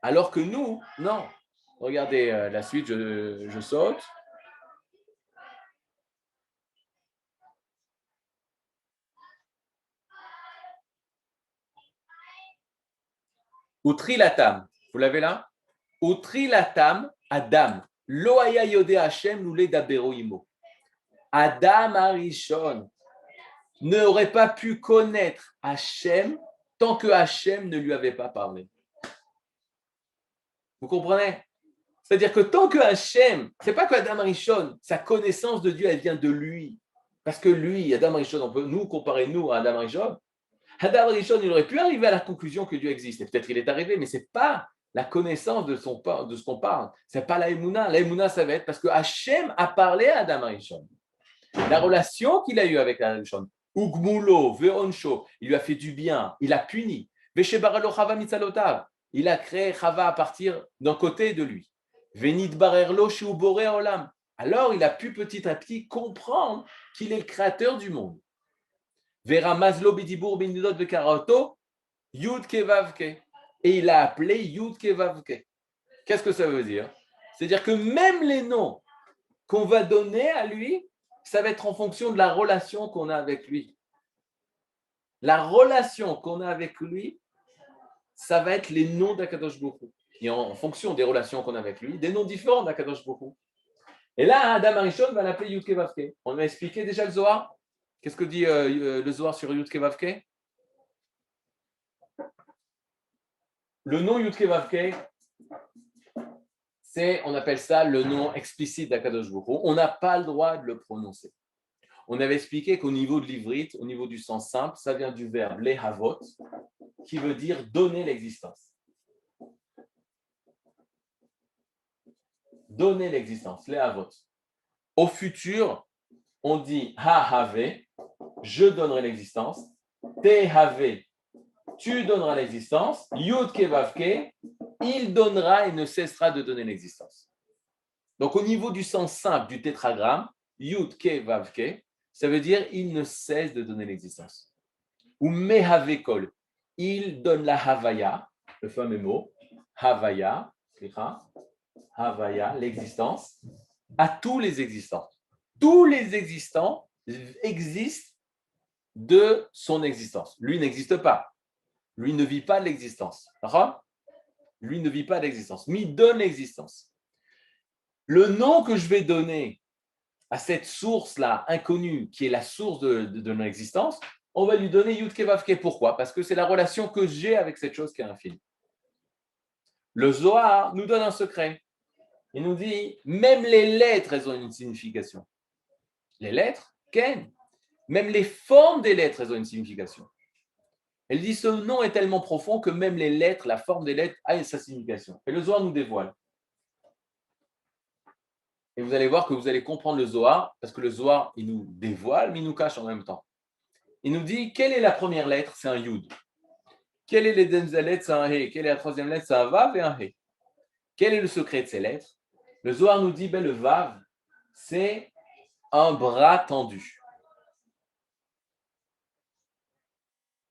Alors que nous, non. Regardez la suite, je saute. Utrilatam, vous l'avez là? Utrilatam, Adam, Lo haya yodeh Hashem lulei dabero imo. Adam Arishon n'aurait pas pu connaître Hachem tant que Hachem ne lui avait pas parlé. Vous comprenez? C'est-à-dire que tant que Hachem, c'est pas que Adam Arishon, sa connaissance de Dieu, elle vient de lui. Parce que lui, Adam Arishon, on peut nous comparer nous à Adam Arishon. Adam Arishon, il aurait pu arriver à la conclusion que Dieu existe. Et peut-être il est arrivé, mais c'est pas la connaissance de ce qu'on parle. C'est pas la Emouna. La Emouna, ça va être parce que Hachem a parlé à Adam Arishon. La relation qu'il a eue avec Adam Arishon, Ugmulo, Veonsho, il lui a fait du bien, il a puni. Veshebaralo Chava Mitzalotav, il a créé Chava à partir d'un côté de lui. Venit Barerlo Shiubore Olam. Alors il a pu petit à petit comprendre qu'il est le créateur du monde. Vera Mazlo Bidibur Binidot Vekarato, Yud Kevavke. Et il a appelé Yud Kevavke. Qu'est-ce que ça veut dire? C'est-à-dire que même les noms qu'on va donner à lui, ça va être en fonction de la relation qu'on a avec lui. La relation qu'on a avec lui, ça va être les noms d'Akadosh Baruch Hu. Et en fonction des relations qu'on a avec lui, des noms différents d'Akadosh Baruch Hu. Et là, Adam Arishon va l'appeler Yud Kevavke. On a expliqué déjà le Zohar. Qu'est-ce que dit le Zohar sur Yud Kevavke? Le nom Yud Kevavke, on appelle ça le nom explicite d'Akadosh Baruch Hu. On n'a pas le droit de le prononcer. On avait expliqué qu'au niveau de l'ivrite, au niveau du sens simple, ça vient du verbe lehavot, qui veut dire donner l'existence. Donner l'existence, lehavot. Au futur, on dit ha-have, je donnerai l'existence. Te-have, tu donneras l'existence. Yud-ke-vav-ke, il donnera et ne cessera de donner l'existence. Donc, au niveau du sens simple du tétragramme, Yud-ke-vav-ke, ça veut dire il ne cesse de donner l'existence. Ou mehavekol, il donne la havaya, le fameux mot, havaya, havaya, l'existence, à tous les existants. Tous les existants existent de son existence. Lui n'existe pas. Lui ne vit pas de l'existence. Lui ne vit pas d'existence, mais il donne l'existence. Le nom que je vais donner à cette source-là inconnue, qui est la source de notre existence, on va lui donner Yud Kevavke. Pourquoi? Parce que c'est la relation que j'ai avec cette chose qui est infinie. Le Zohar nous donne un secret. Il nous dit, même les lettres, elles ont une signification. Les lettres, Ken. Même les formes des lettres, elles ont une signification. Elle dit, ce nom est tellement profond que même les lettres, la forme des lettres a sa signification. Et le Zohar nous dévoile. Et vous allez voir que vous allez comprendre le Zohar, parce que le Zohar, il nous dévoile, mais il nous cache en même temps. Il nous dit, quelle est la première lettre? C'est un Yud. Quelle est la deuxième lettre? C'est un He. Quelle est la troisième lettre? C'est un Vav et un He. Quel est le secret de ces lettres? Le Zohar nous dit, le Vav, c'est un bras tendu.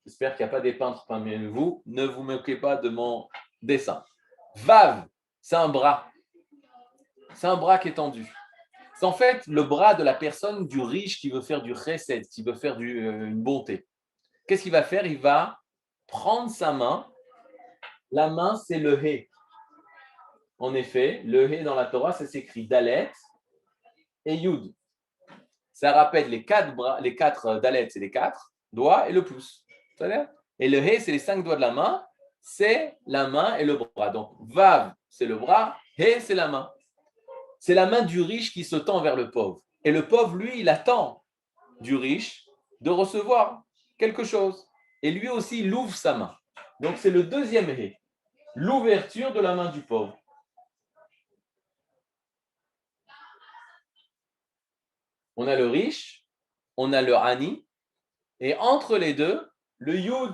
J'espère qu'il n'y a pas des peintres parmi vous. Ne vous moquez pas de mon dessin. Vav, c'est un bras. C'est un bras qui est tendu. C'est en fait le bras de la personne, du riche qui veut faire du chesed, qui veut faire une bonté. Qu'est-ce qu'il va faire? Il va prendre sa main. La main, c'est le He. En effet, le He dans la Torah, ça s'écrit Dalet et Yud. Ça rappelle les quatre Dalet, c'est les 4 doigts et le pouce. Et le He, c'est les 5 doigts de la main. C'est la main et le bras. Donc, Vav, c'est le bras. He, c'est la main. C'est la main du riche qui se tend vers le pauvre. Et le pauvre, lui, il attend du riche de recevoir quelque chose. Et lui aussi, il ouvre sa main. Donc, c'est le deuxième He. L'ouverture de la main du pauvre. On a le riche, on a le Ani. Et entre les deux, le Yud.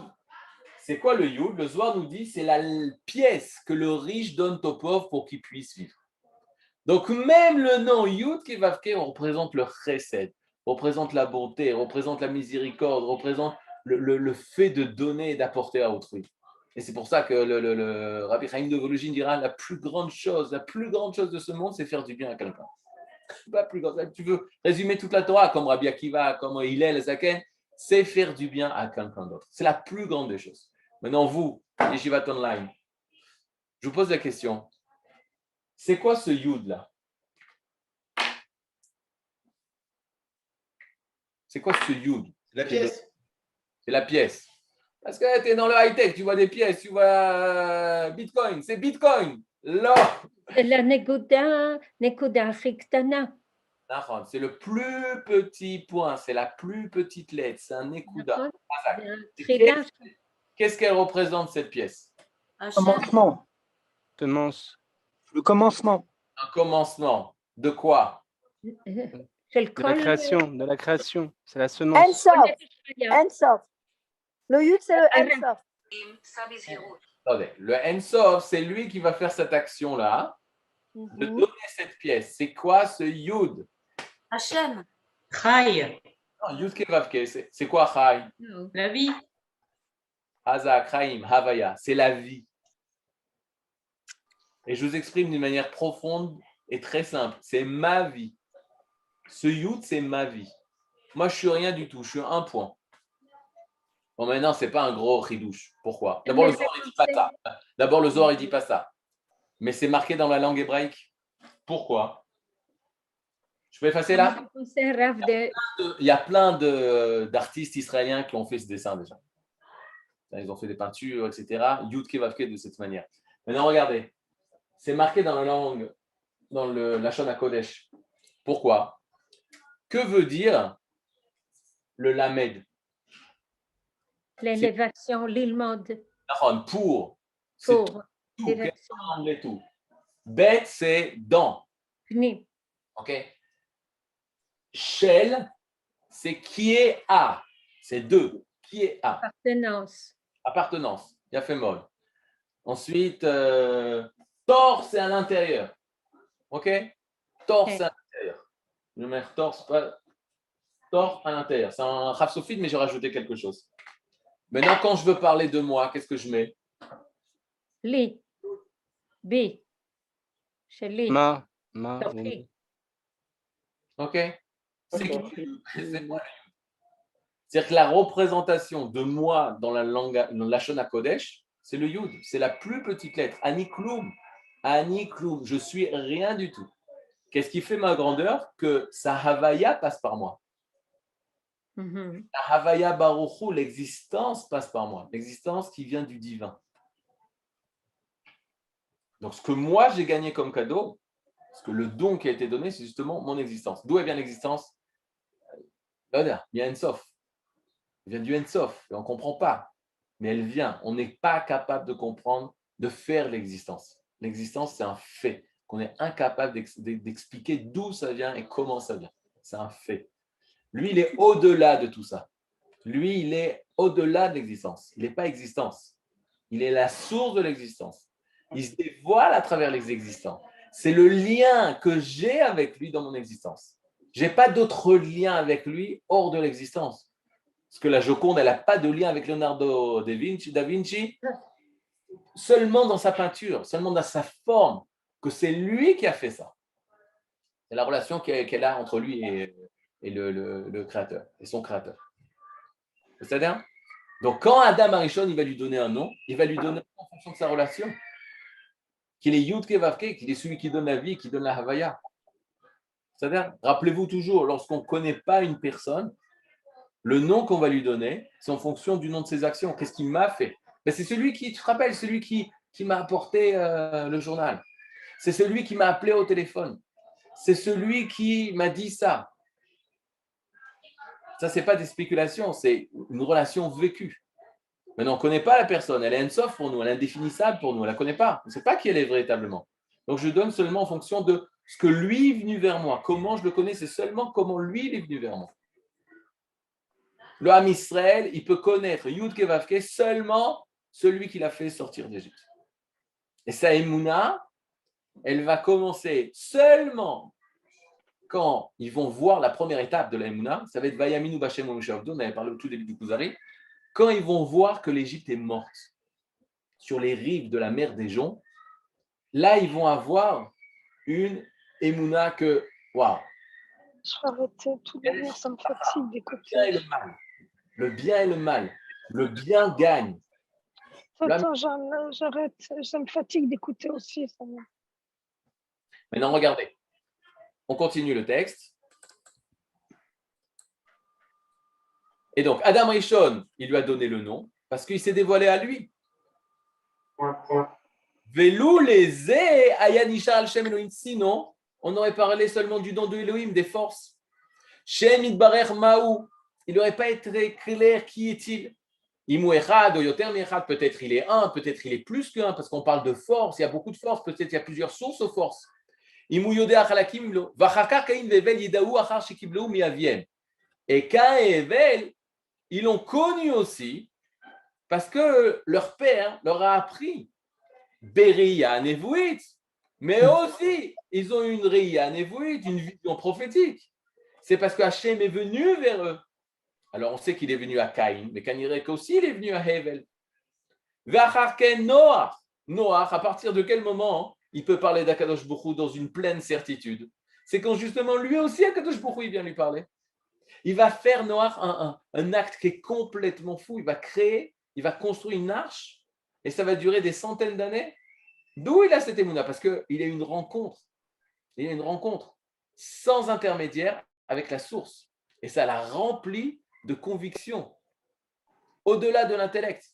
C'est quoi le Yud? Le Zohar nous dit, c'est la pièce que le riche donne au pauvre pour qu'il puisse vivre. Donc, même le nom Yud Kevavke représente le chesed, représente la bonté, représente la miséricorde, représente le fait de donner et d'apporter à autrui. Et c'est pour ça que le Rabbi Chaim de Vologine dira la plus grande chose de ce monde, c'est faire du bien à quelqu'un. Pas plus grande. Tu veux résumer toute la Torah comme Rabbi Akiva, comme Hillel, Zaken, c'est faire du bien à quelqu'un d'autre. C'est la plus grande des choses. Maintenant, vous, Yeshivat Online, je vous pose la question. C'est quoi ce Yud là? C'est quoi ce Yud? La pièce. C'est la pièce. Parce que tu es dans le high-tech, tu vois des pièces, tu vois Bitcoin, c'est Bitcoin. Là, C'est la נקודה הכי קטנה. c'est le plus petit point, c'est la plus petite lettre, c'est un nekuda. נכון? Hazak. זה Et התחילה Qu'est-ce qu'elle représente cette pièce? Commencement. Semence. Le commencement. Un commencement. De quoi? של De כל... la création, de la création. C'est la En semence. sof, היה. en sof. Le yud, c'est le en sof. Attendez, le Ensof, c'est lui qui va faire cette action-là, de Mhm. donner cette pièce. C'est quoi ce Yud? Hachem, Chai, Non, Yud Kevavke, c'est quoi Chai? Non. la vie. Hazak, Chaim, Havaya, c'est la vie. Et je vous exprime d'une manière profonde et très simple. C'est ma vie. Ce Yud, c'est ma vie. Moi, je suis rien du tout. Je suis un point. Bon, maintenant, ce n'est pas un gros chidouche. Pourquoi? D'abord, le Zohar, il dit pas ça. D'abord, le Zohar, il dit pas ça. Mais c'est marqué dans la langue hébraïque. Pourquoi? Je peux effacer là? זה רב ד... Il y a plein d'artistes israéliens qui ont fait ce dessin déjà. Ils ont fait des peintures, etc. Yud Kevavke de cette manière. Maintenant, regardez. C'est marqué dans la langue, dans le Lashon HaKodesh. Pourquoi? Que veut dire le Lamed? l'élévation, l'ilmod, Pour. C'est pour, tout. direction, En anglais, tout. Bet, c'est dans. פנים. OK? Shel, c'est qui est à. C'est deux. Qui est à. appartenance, Appartenance. Il a fait mol. Ensuite, tor, c'est à l'intérieur. OK? Tor, Ok. c'est à l'intérieur. Je vais mettre tor, c'est pas. Tor à l'intérieur. C'est un rhapsophile, mais j'ai rajouté quelque chose. Maintenant, quand je veux parler de moi, qu'est-ce que je mets? לי, בי, שלי, Ma. תוכי. OK? C'est moi. C'est-à-dire que la représentation de moi dans la langue, dans la Lashon HaKodesh, c'est le Yud. C'est la plus petite lettre. Ani kloum. Ani kloum. Je suis rien du tout. Qu'est-ce qui fait ma grandeur? Que sa Havaya passe par moi. Mhm. La Havaya Baruchu, l'existence passe par moi. L'existence qui vient du divin. Donc, ce que moi j'ai gagné comme cadeau, parce que le don qui a été donné, c'est justement mon existence. D'où elle vient l'existence? Il y a Ensof. Elle vient du Ensof. Et on ne comprend pas. Mais elle vient. On n'est pas capable de comprendre, de faire l'existence. L'existence, c'est un fait qu'on est incapable d'expliquer d'où ça vient et comment ça vient. C'est un fait. Lui, il est au-delà de tout ça. Lui, il est au-delà de l'existence. Il n'est pas existence. Il est la source de l'existence. Il se dévoile à travers les existants. C'est le lien que j'ai avec lui dans mon existence. Je n'ai pas d'autre lien avec lui hors de l'existence. Parce que la Joconde, elle n'a pas de lien avec Leonardo da Vinci, seulement dans sa peinture, seulement dans sa forme, que c'est lui qui a fait ça. C'est la relation qu'elle a entre lui et le créateur, et son créateur. C'est-à-dire, donc quand Adam Arishon, il va lui donner un nom, il va lui donner en fonction de sa relation. Qu'il est Yud Kevavke, qu'il est celui qui donne la vie, qui donne la Havaya. C'est-à-dire, rappelez-vous toujours, lorsqu'on ne connaît pas une personne, le nom qu'on va lui donner, c'est en fonction du nom de ses actions. Qu'est-ce qu'il m'a fait? Ben, c'est celui qui, tu te rappelles, celui qui m'a apporté le journal. C'est celui qui m'a appelé au téléphone. C'est celui qui m'a dit ça. Ça, ce n'est pas des spéculations, c'est une relation vécue. Maintenant, on ne connaît pas la personne. Elle est Ensof pour nous, elle est indéfinissable pour nous. On ne la connaît pas. On ne sait pas qui elle est véritablement. Donc, je donne seulement en fonction de ce que lui est venu vers moi. Comment je le connais, c'est seulement comment lui il est venu vers moi. Le Ham Israël, il peut connaître Yud Kevavke seulement celui qui l'a fait sortir d'Égypte. Et sa Emouna, elle va commencer seulement quand ils vont voir la première étape de la Emouna. Ça va être Vayaminu Bashem Moshe Avdo, on avait parlé au tout début du Kuzari. Quand ils vont voir que l'Égypte est morte sur les rives de la mer des Joncs, là, ils vont avoir une Emouna que, waouh! Je vais arrêter tout le monde, ça me fatigue Le d'écouter. bien et le mal. Le bien et le mal. Le bien gagne. Attends, j'arrête, ça me fatigue d'écouter aussi. Ça me... Maintenant, regardez. On continue le texte. Et donc, Adam Rishon, il lui a donné le nom parce qu'il s'est dévoilé à lui. Velou les Ayanisha al Shem Elohim. Sinon, on aurait parlé seulement du nom de Elohim, des forces. Shem Idbarer Maou. Il n'aurait pas été clair qui est-il. Imu Echad, Oyoter Echad, peut-être il est un, peut-être il est plus qu'un, parce qu'on parle de force, il y a beaucoup de force, peut-être il y a plusieurs sources aux forces. Imu Yodea Chalakim Lo. Vachakar Kain Vevel Yidaou Achar Shekiblou Miaviem. Et Cain et Evel, ils l'ont connu aussi parce que leur père leur a appris Beria Nevuit, mais aussi ils ont une Ria Nevuit, une vision prophétique. C'est parce que Hachem est venu vers eux. Alors on sait qu'il est venu à Caïn, mais Kanirek aussi il est venu à Hevel. Vacharken Noach. Noach, à partir de quel moment il peut parler d'Akadosh Baruch Hu dans une pleine certitude? C'est quand justement lui aussi Akadosh Baruch Hu il vient lui parler. Il va faire Noach un acte qui est complètement fou. Il va créer, il va construire une arche et ça va durer des centaines d'années. D'où il a cette émouna? Parce qu'il a une rencontre. Il a une rencontre sans intermédiaire avec la source. Et ça l'a rempli de conviction au-delà de l'intellect.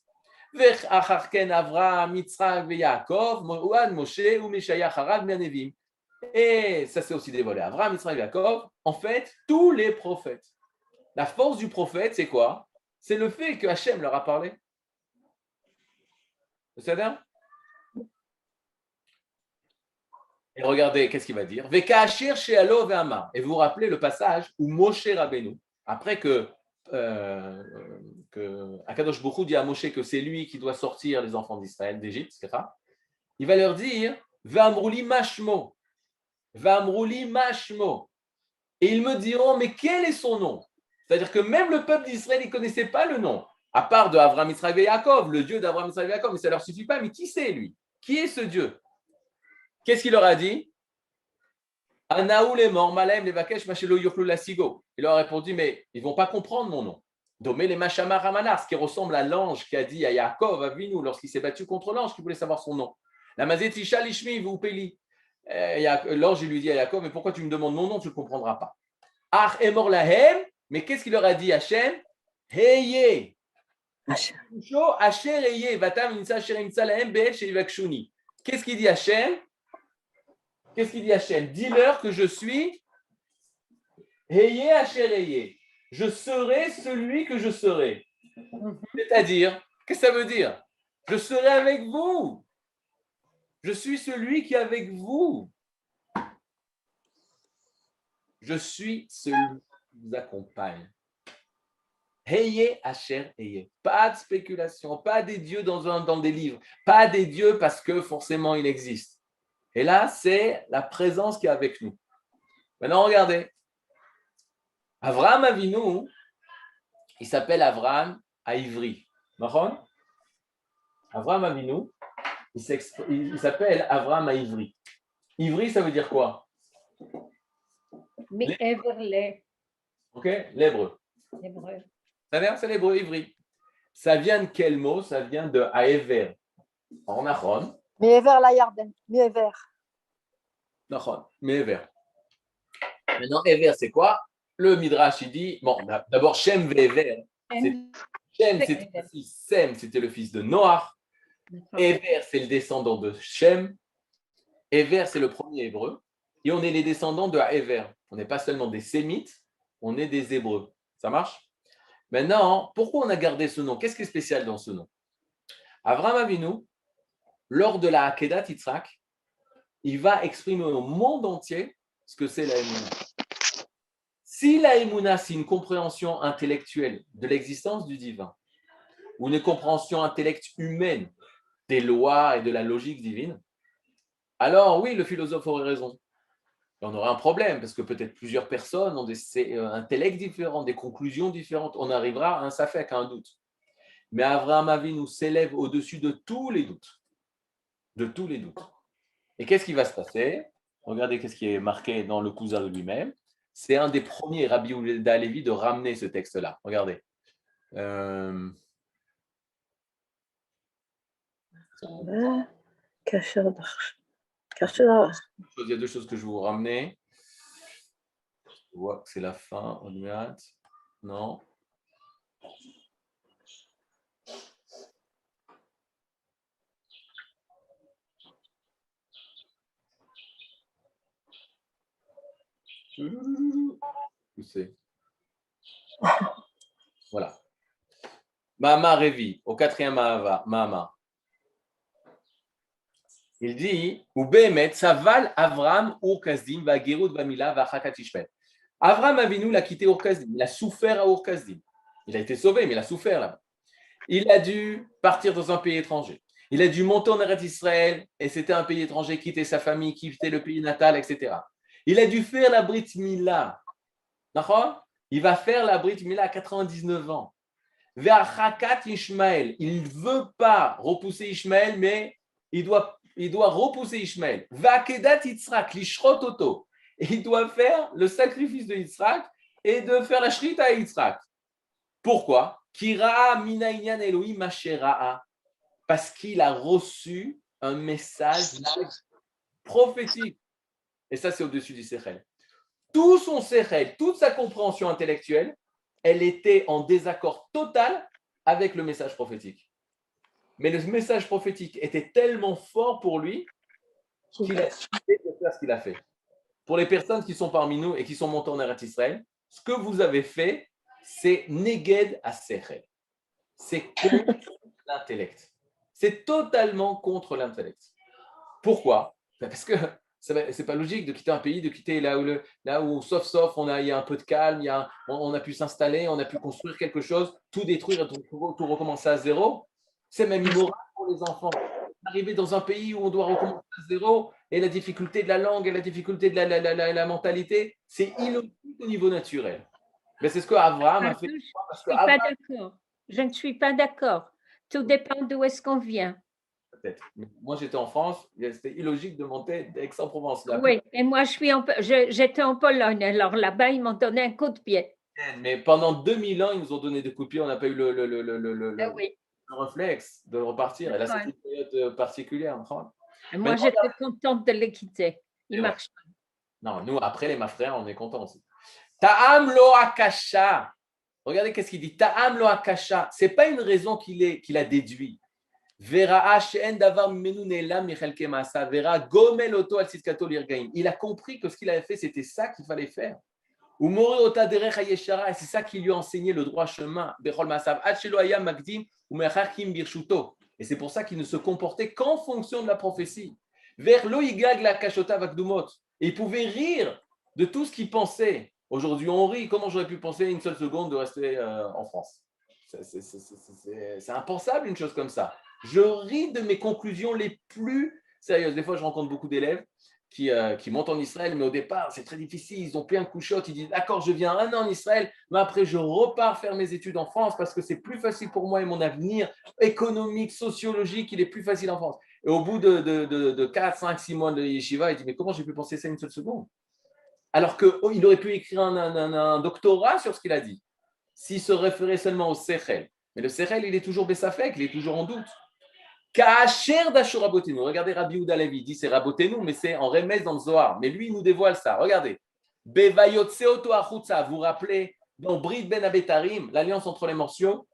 Et ça s'est aussi dévoilé. Avraham, Yitzhak, Yaakov, en fait, tous les prophètes. La force du prophète, c'est quoi? C'est le fait que Hachem leur a parlé. Vous savez? Et regardez, qu'est-ce qu'il va dire? Vekashir she'alo ve'amar. Et vous vous rappelez le passage où Moshe Rabbeinu, après que Akadosh Baruch Hu dit à Moshe que c'est lui qui doit sortir les enfants d'Israël, d'Égypte, etc., il va leur dire Ve'amruli mashmo. Ve'amruli mashmo. Et ils me diront, mais quel est son nom? C'est-à-dire que même le peuple d'Israël, il ne connaissait pas le nom, à part de Avraham, Yitzhak et Yaakov, le Dieu d'Avraham, Yitzhak et Yaakov, mais ça ne leur suffit pas. Mais qui c'est lui? Qui est ce Dieu? Qu'est-ce qu'il leur a dit? Anaou les morts, Malaem, les Vakesh, Machelo, Yochlu, Lasigo. Il leur a répondu, mais ils ne vont pas comprendre mon nom. Domé les Machama Ramanar, ce qui ressemble à l'ange qui a dit à Yaakov, à Vinou, lorsqu'il s'est battu contre l'ange, qui voulait savoir son nom. La Mazetisha Lishmi, vous peli. L'ange, il lui dit à Yaakov, mais pourquoi tu me demandes mon nom? Tu ne comprendras pas. Ach Emor Lahem, mais qu'est-ce qu'il leur a dit Hachem? Heye. Asher Heye, Vatam Insa Sherimtsa Lahem Be'el Shevakshuni. Qu'est-ce qu'il dit Hachem? Qu'est-ce qu'il dit Hachem? Dis-leur que je suis Heye Asher Heye. Je serai celui que je serai. C'est-à-dire, qu'est-ce que ça veut dire? Je serai avec vous. Je suis celui qui est avec vous. Je suis celui qui vous accompagne. Heye Asher Heye. Pas de spéculation, pas des dieux dans des livres, pas des dieux parce que forcément il existe. Et là, c'est la présence qui est avec nous. Maintenant, regardez. Avraham Avinu, il s'appelle Avraham à Ivry. Avraham Avinu, il s'appelle Avraham à Ivry. Ivry, ça veut dire quoi? Mais Everley, Ok, l'hébreu. hébreu. C'est l'hébreu Ivry. Ça vient de quel mot? Ça vient de Aéver. En Nachon. Mais vers la Yarden, mieux vers. Nachon, mais Ever. Maintenant, Ever, c'est quoi? Le Midrash, il dit, bon, d'abord, Shem ve'Ever. Shem, c'était le fils, Sem, c'était le fils de Noach. Ever, c'est le descendant de Shem. Ever, c'est le premier hébreu. Et on est les descendants de Ever. On n'est pas seulement des Sémites, on est des Hébreux. Ça marche? Maintenant, pourquoi on a gardé ce nom? Qu'est-ce qui est spécial dans ce nom? Avraham Avinu, lors de la Akedat Yitzhak, il va exprimer au monde entier ce que c'est la Emouna. Si la Emouna, c'est une compréhension intellectuelle de l'existence du divin, ou une compréhension intellectuelle humaine des lois et de la logique divine, alors oui, le philosophe aurait raison. Et on aurait un problème, parce que peut-être plusieurs personnes ont des intellects différents, des conclusions différentes. On arrivera à un safek, à un doute. Mais Avraham Avinu s'élève au-dessus de tous les doutes. De tous les doutes. Et qu'est-ce qui va se passer? Regardez qu'est-ce qui est marqué dans le Kuzar lui-même. C'est un des premiers, Rabbi Yehuda Halevi, de ramener ce texte-là. Regardez. Il y a deux choses que je vais vous ramener. Je vois que c'est la fin. Non. Où c'est? Voilà. Mahama Revi, au 4e Mahama. Il dit, ou Behemet, Saval Avram Ur-Kasdim, va Gerut Vamila, va Chakat Ishmael. Avram Avinu l'a quitté Ur-Kasdim, il a souffert à Ur-Kasdim. Il a été sauvé, mais il a souffert là-bas. Il a dû partir dans un pays étranger. Il a dû monter en Eretz Israël, et c'était un pays étranger, quitter sa famille, quitter le pays natal, etc. Il a dû faire la Brit Mila. D'accord? Il va faire la Brit Mila à 99 ans. Vers Chakat Ishmael, il ne veut pas repousser Ishmael, mais il doit repousser Ishmael. Vakedat Yitzhak, lishrot oto. Et il doit faire le sacrifice de Yitzhak et de faire la shrita à Yitzhak. Pourquoi? Kira mina inyan Elohim mashera'a. Parce qu'il a reçu un message prophétique. Et ça, c'est au-dessus du Sechel. Tout son Sechel, toute sa compréhension intellectuelle, elle était en désaccord total avec le message prophétique. Mais le message prophétique était tellement fort pour lui qu'il a décidé de faire ce qu'il a fait. Pour les personnes qui sont parmi nous et qui sont montées en Eretz Israël, ce que vous avez fait, c'est Neged à Sechel. C'est contre l'intellect. C'est totalement contre l'intellect. Pourquoi? Parce que c'est pas logique de quitter un pays, de quitter là où sauf, il y a un peu de calme, on a pu s'installer, on a pu construire quelque chose, tout détruire et tout recommencer à zéro. C'est même immoral pour les enfants. Arriver dans un pays où on doit recommencer à zéro et la difficulté de la langue et la difficulté de la mentalité, c'est illogique au niveau naturel. Mais c'est ce que Abraham a fait. Je ne suis pas d'accord. Tout dépend d'où est-ce qu'on vient. Peut-être. Moi, j'étais en France, c'était illogique de monter d'Aix-en-Provence. Oui, et moi, j'étais en Pologne. Alors là-bas, ils m'ont donné un coup de pied. Mais pendant 2000 ans, ils nous ont donné des coups de pied, on n'a pas eu le réflexe de repartir. Et là, c'est une période particulière. Moi, j'étais contente de les quitter. Ils marchent. Non, nous, après les frères, on est contents aussi. Ta'am lo akasha. Regardez qu'est-ce qu'il dit. Ta'am lo akasha. Ce n'est pas une raison qu'il a déduit. Vera il a compris que ce qu'il avait fait, c'était ça qu'il fallait faire. Et c'est ça qui lui a enseigné le droit chemin. Et c'est pour ça qu'il ne se comportait qu'en fonction de la prophétie. Et il pouvait rire de tout ce qu'il pensait. Aujourd'hui, on rit. Comment j'aurais pu penser une seule seconde de rester en France? C'est impensable une chose comme ça. Je ris de mes conclusions les plus sérieuses. Des fois, je rencontre beaucoup d'élèves qui montent en Israël, mais au départ, c'est très difficile. Ils ont plein de couchottes. Ils disent, d'accord, je viens un an en Israël, mais après, je repars faire mes études en France parce que c'est plus facile pour moi et mon avenir économique, sociologique, il est plus facile en France. Et au bout de 4, 5, 6 mois de yeshiva, il dit, mais comment j'ai pu penser ça une seule seconde? Alors qu'il aurait pu écrire un doctorat sur ce qu'il a dit, s'il se référait seulement au Sechel. Mais le Sechel, il est toujours Bessafek, il est toujours en doute. Ka'asher d'Ashura Rabotenu. Regardez Rabbi Yehuda Levi, il dit c'est Rabotenu, mais c'est en remède dans le Zohar. Mais lui, il nous dévoile ça. Regardez. Bevayotseoto achutza. Vous vous rappelez, dans Brit Ben Abetarim, l'alliance entre les morceaux,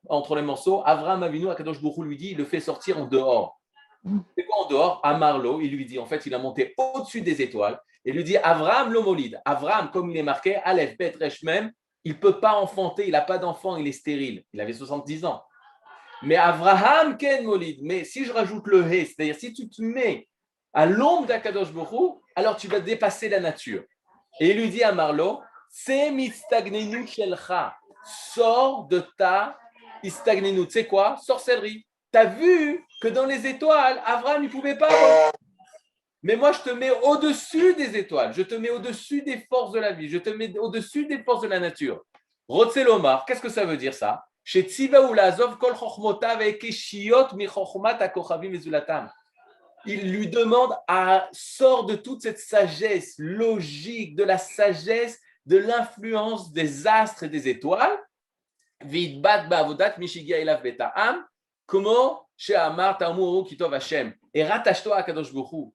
Avraham Avinu, Akadosh Baruch Hu lui dit, il le fait sortir en dehors. C'est quoi en dehors? À Marlo, il lui dit, en fait, il a monté au-dessus des étoiles. Et il lui dit, Avraham l'homolide. Avraham, comme il est marqué, Aleph, Bet, Resh, Mem, il ne peut pas enfanter, il n'a pas d'enfant, il est stérile. Il avait 70 ans. Mais Avraham ken molid. Mais si je rajoute le he, c'est-à-dire si tu te mets à l'ombre d'Akadosh Baruch Hu, alors tu vas dépasser la nature. Et il lui dit à Marlo, c'est mistagnenu shelcha. Sors de ta istagnenu. Tu sais quoi? Sorcellerie. Tu as vu que dans les étoiles, Avraham ne pouvait pas. Mais moi, je te mets au-dessus des étoiles. Je te mets au-dessus des forces de la vie. Je te mets au-dessus des forces de la nature. Rotzelomar, qu'est-ce que ça veut dire ça? Il lui demande sort de toute cette sagesse logique, de la sagesse, de l'influence des astres et des étoiles. Et rattache-toi à Kadosh Baruch Hu.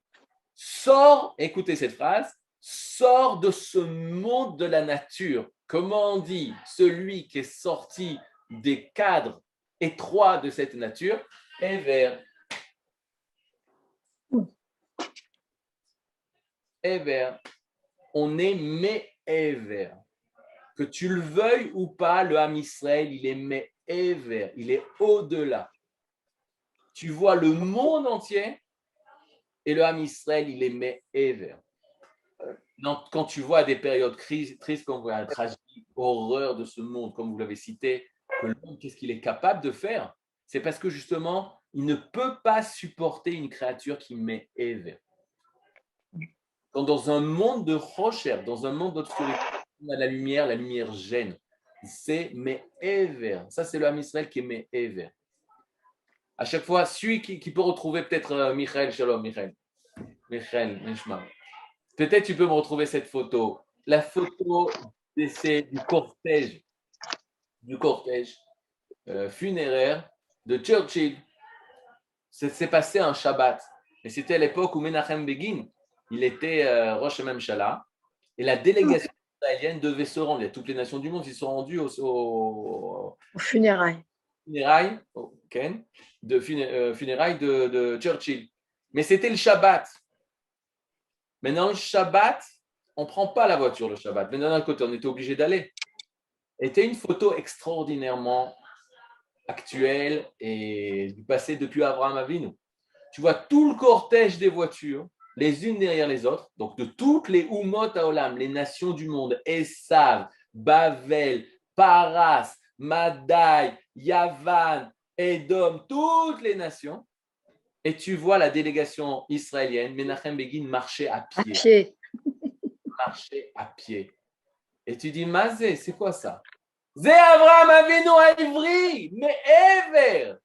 Sors, écoutez cette phrase, sors de ce monde de la nature. Comment on dit celui qui est sorti des cadres étroits de cette nature, Ever. Ever. On est Me'ever. Que tu le veuilles ou pas, le Ham Israël, il est Me'ever. Il est au-delà. Tu vois le monde entier et le Ham Israël, il est Me'ever. Quand tu vois des périodes tristes, comme la tragédie, horreur de ce monde, comme vous l'avez cité, que l'homme, qu'est-ce qu'il est capable de faire? C'est parce que justement, il ne peut pas supporter une créature qui met Ever. Dans un monde de recherche, dans un monde d'obscurité, on a la lumière gêne. C'est Me'ever. Ça, c'est le Ham Israël qui est Me'ever. À chaque fois, celui qui peut retrouver peut-être Michael, Shalom, Michael, Nishma. Peut-être tu peux me retrouver cette photo. La photo du cortège funéraire de Churchill. C'est passé un Shabbat. Et c'était à l'époque où Menachem Begin, il était Rosh Hamemshala. Et la délégation israélienne devait se rendre. Il y a toutes les nations du monde qui sont rendues Aux funérailles. Funérailles de Churchill. Mais c'était le Shabbat. Maintenant, le Shabbat, on ne prend pas la voiture le Shabbat. Mais d'un autre côté, on était obligé d'aller. C'était une photo extraordinairement actuelle et du passé depuis Abraham Avinu. Tu vois tout le cortège des voitures, les unes derrière les autres, donc de toutes les Umot Haolam, les nations du monde, Esav, Bavel, Paras, Madai, Yavan, Edom, toutes les nations. Et tu vois la délégation israélienne, Menachem Begin, marcher à pied. Marcher à pied. Et tu dis, Mazé, c'est quoi ça? Zé Avraham Avinu à Ivry, mais Ever.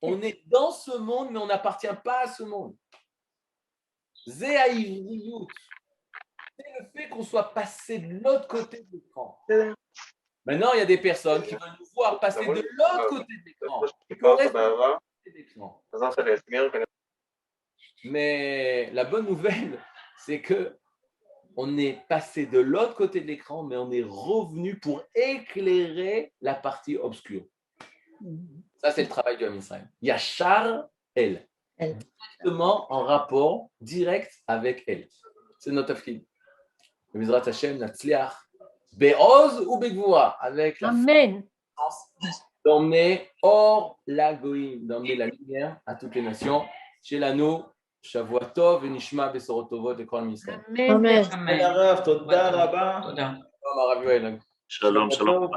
On est dans ce monde, mais on n'appartient pas à ce monde. Zé à Ivry, c'est le fait qu'on soit passé de l'autre côté de l'écran. Maintenant, il y a des personnes qui veulent nous voir passer de l'autre côté de l'écran. Mais la bonne nouvelle, c'est que on est passé de l'autre côté de l'écran, mais on est revenu pour éclairer la partie obscure. Ça, c'est le travail du Ham Israël. Yachar El. Directement en rapport direct avec elle. C'est notre tafkid. Mizrat Hashem, Natzliach, Be'oz ou Begvura, avec la force d'emmener hors la goïm, d'emmener la lumière à toutes les nations. Chez l'anneau, Shavua Tov, Nishma, Besorot Tovot, et Kol Israël. Amen. Toda Rabba. Shalom, Rabbi Yoel. Shalom, shalom.